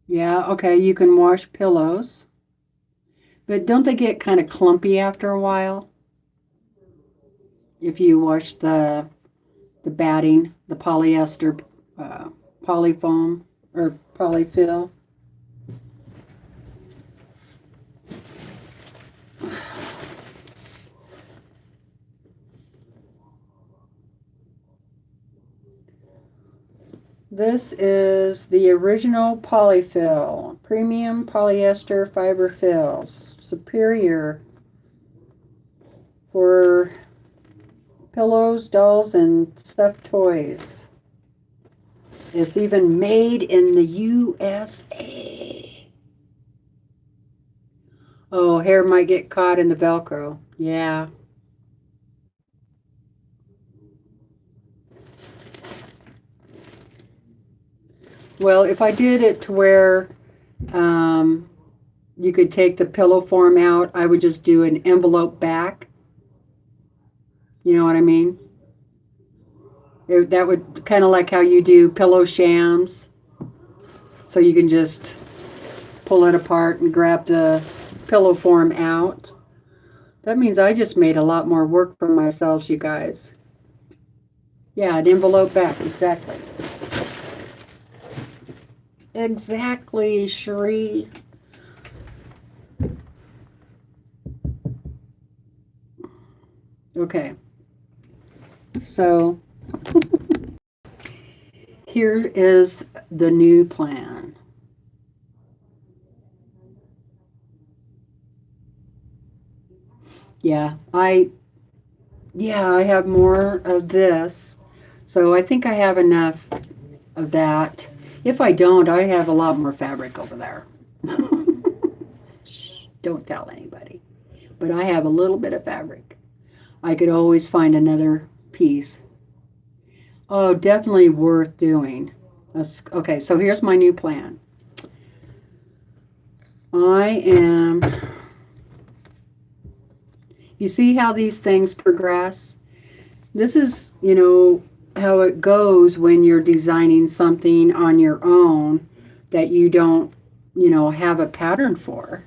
Yeah, okay, you can wash pillows. But don't they get kind of clumpy after a while? If you wash the batting, the polyester uh, polyfoam or polyfill. This is the original polyfill, premium polyester fiber fills, superior for pillows, dolls, and stuffed toys. It's even made in the USA. Oh, hair might get caught in the Velcro. Yeah. Well, if I did it to where you could take the pillow form out, I would just do an envelope back. You know what I mean? That would kind of like how you do pillow shams. So you can just pull it apart and grab the pillow form out. That means I just made a lot more work for myself, you guys. Yeah, an envelope back, exactly. Exactly, Cherie. Okay. So here is the new plan. Yeah, I have more of this. So I think I have enough of that. If I don't, I have a lot more fabric over there. Shh, don't tell anybody. But I have a little bit of fabric. I could always find another piece. Oh, definitely worth doing. Okay, so here's my new plan. You see how these things progress? This is, how it goes when you're designing something on your own that you don't, have a pattern for.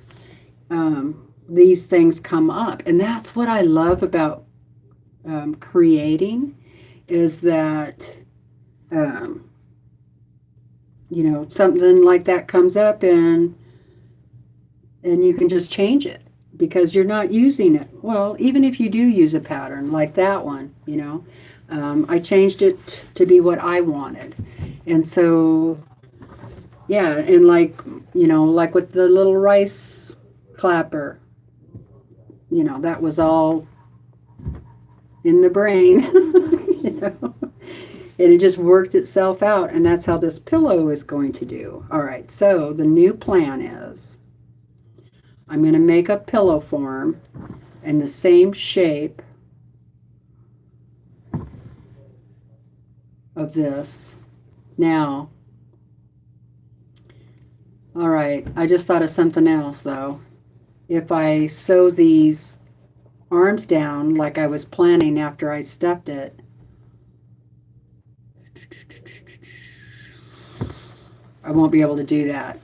These things come up. And that's what I love about creating, is that, something like that comes up and you can just change it. because you're not using it. Well, even if you do use a pattern like that one, you know, I changed it to be what I wanted. And so, yeah, and like, you know, like with the little rice clapper, you know, that was all in the brain, you know, and it just worked itself out. And that's how this pillow is going to do. All right, so the new plan is I'm going to make a pillow form in the same shape of this. Now, all right, I just thought of something else though. If I sew these arms down like I was planning after I stuffed it, I won't be able to do that.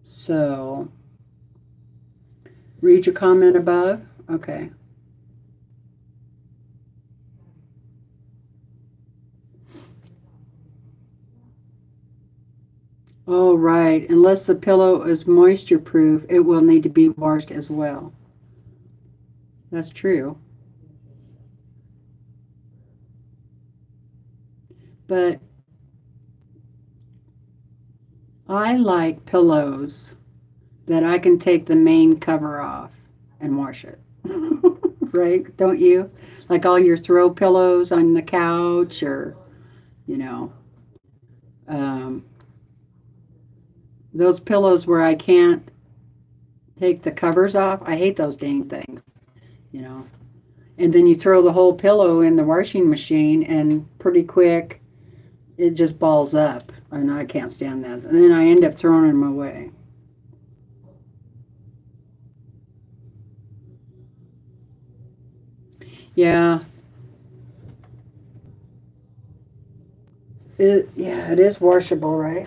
So, read your comment above. Okay. Oh, right. Unless the pillow is moisture proof, it will need to be washed as well. That's true. But I like pillows that I can take the main cover off and wash it. Right? Don't you? Like all your throw pillows on the couch or, you know, um, those pillows where I can't take the covers off. I hate those dang things, you know. And then you throw the whole pillow in the washing machine and pretty quick it just balls up. And I can't stand that. And then I end up throwing them away. Yeah. Yeah, it is washable, right?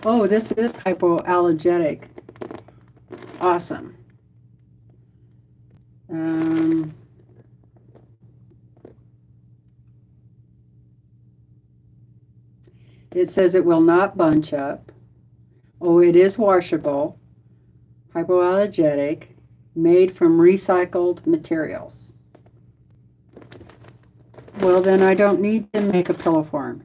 Oh, this is hypoallergenic. Awesome. Um, it says it will not bunch up. Oh, it is washable, hypoallergenic, made from recycled materials. Well, then I don't need to make a pillow form.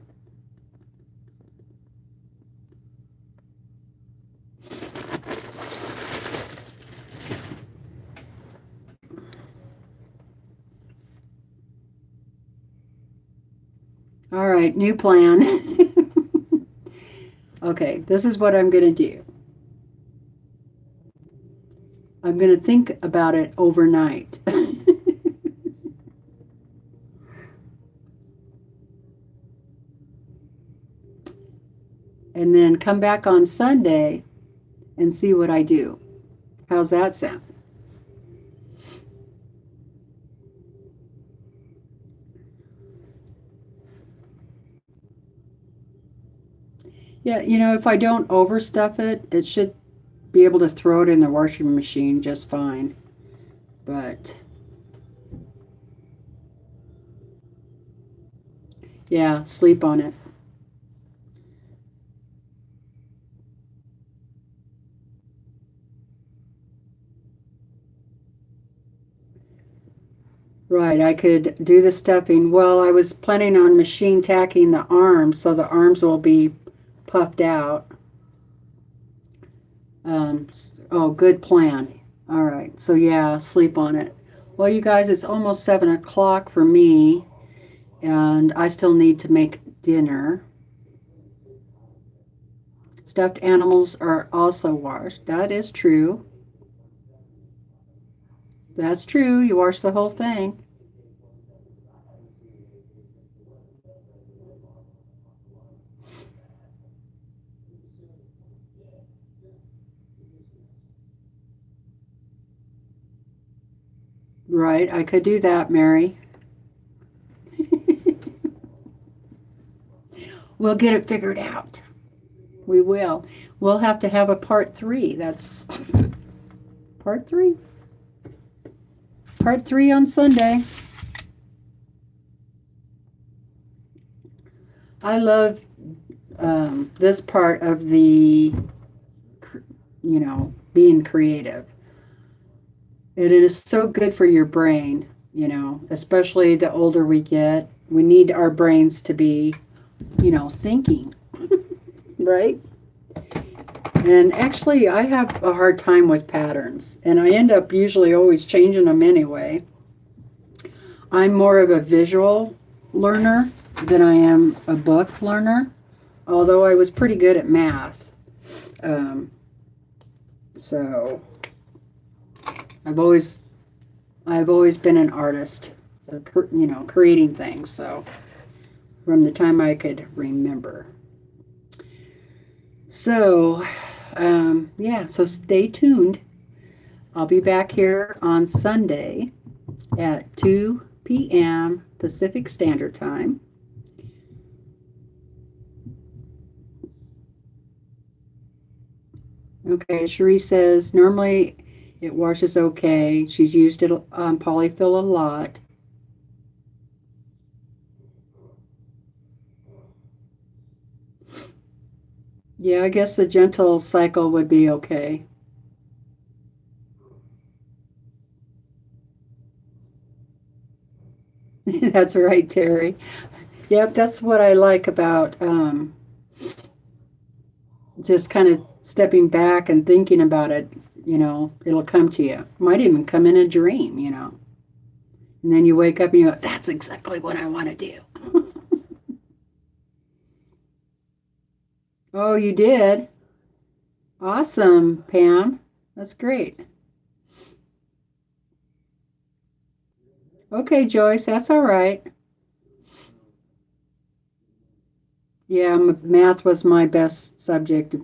All right, new plan. Okay, this is what I'm going to do. I'm going to think about it overnight. And then come back on Sunday and see what I do. How's that sound? Yeah, you know, if I don't overstuff it, it should be able to throw it in the washing machine just fine. But yeah, sleep on it. Right, I could do the stuffing. Well, I was planning on machine tacking the arms so the arms will be puffed out. Um, oh, good plan. All right, so yeah, sleep on it. Well, you guys, it's almost 7 o'clock for me, and I still need to make dinner. Stuffed animals are also washed. That is true. That's true. You wash the whole thing. Right, I could do that, Mary. We'll get it figured out. We will. We'll have to have a part 3. That's part 3. Part 3 on Sunday. I love this part of the, being creative. It is so good for your brain, especially the older we get. We need our brains to be, thinking, right? And actually, I have a hard time with patterns, and I end up usually always changing them anyway. I'm more of a visual learner than I am a book learner, although I was pretty good at math. So I've always been an artist, creating things. So from the time I could remember. So yeah, so stay tuned. I'll be back here on Sunday at 2 p.m. Pacific Standard Time. Okay, Cherie says normally it washes okay. She's used it on polyfill a lot. Yeah, I guess the gentle cycle would be okay. That's right, Terry. Yep, that's what I like about just kind of stepping back and thinking about it. It'll come to you. Might even come in a dream, And then you wake up and you go, that's exactly what I want to do. Oh, you did? Awesome, Pam. That's great. Okay, Joyce, that's all right. Yeah, math was my best subject,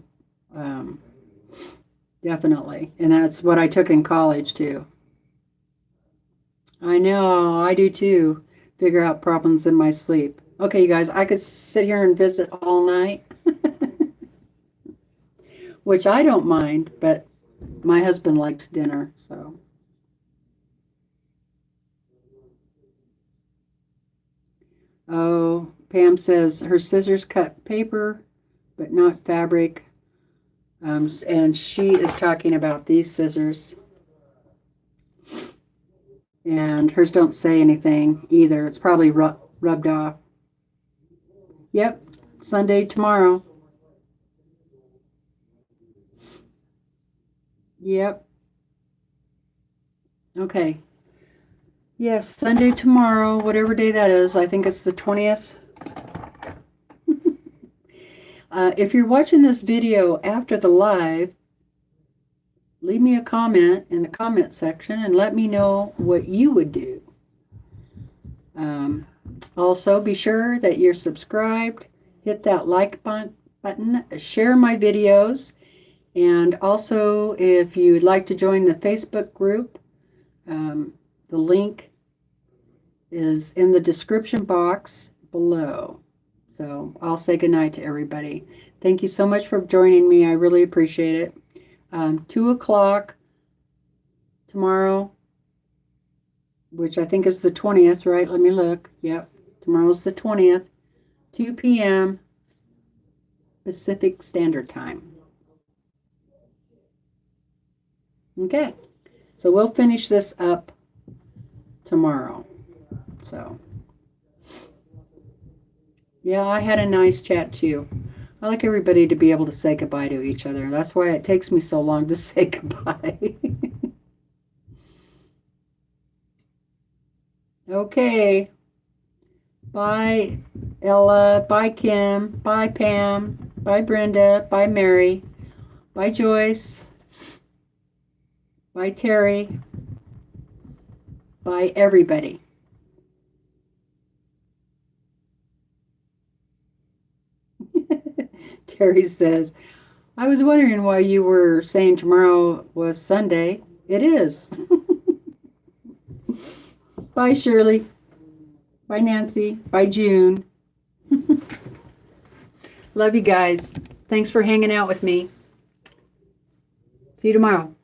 definitely. And that's what I took in college, too. I know, I do too. Figure out problems in my sleep. Okay, you guys, I could sit here and visit all night, which I don't mind, but my husband likes dinner, so. Oh, Pam says her scissors cut paper, but not fabric. And she is talking about these scissors. And hers don't say anything either. It's probably rubbed off. Yep, Sunday tomorrow. Yep. Okay. Yes, Sunday tomorrow, whatever day that is. I think it's the 20th. If you're watching this video after the live, leave me a comment in the comment section and let me know what you would do. Also, be sure that you're subscribed, hit that like button, share my videos, and also if you'd like to join the Facebook group, the link is in the description box below. So I'll say goodnight to everybody. Thank you so much for joining me. I really appreciate it. 2 o'clock tomorrow, which I think is the 20th, right? Let me look. Yep, tomorrow's the 20th, 2 p.m. Pacific Standard Time. Okay, so we'll finish this up tomorrow. So, yeah, I had a nice chat too. I like everybody to be able to say goodbye to each other. That's why it takes me so long to say goodbye. Okay. Bye, Ella. Bye, Kim. Bye, Pam. Bye, Brenda. Bye, Mary. Bye, Joyce. Bye, Terry. Bye, everybody. Terry says, I was wondering why you were saying tomorrow was Sunday. It is. Bye, Shirley. Bye, Nancy. Bye, June. Love you guys. Thanks for hanging out with me. See you tomorrow.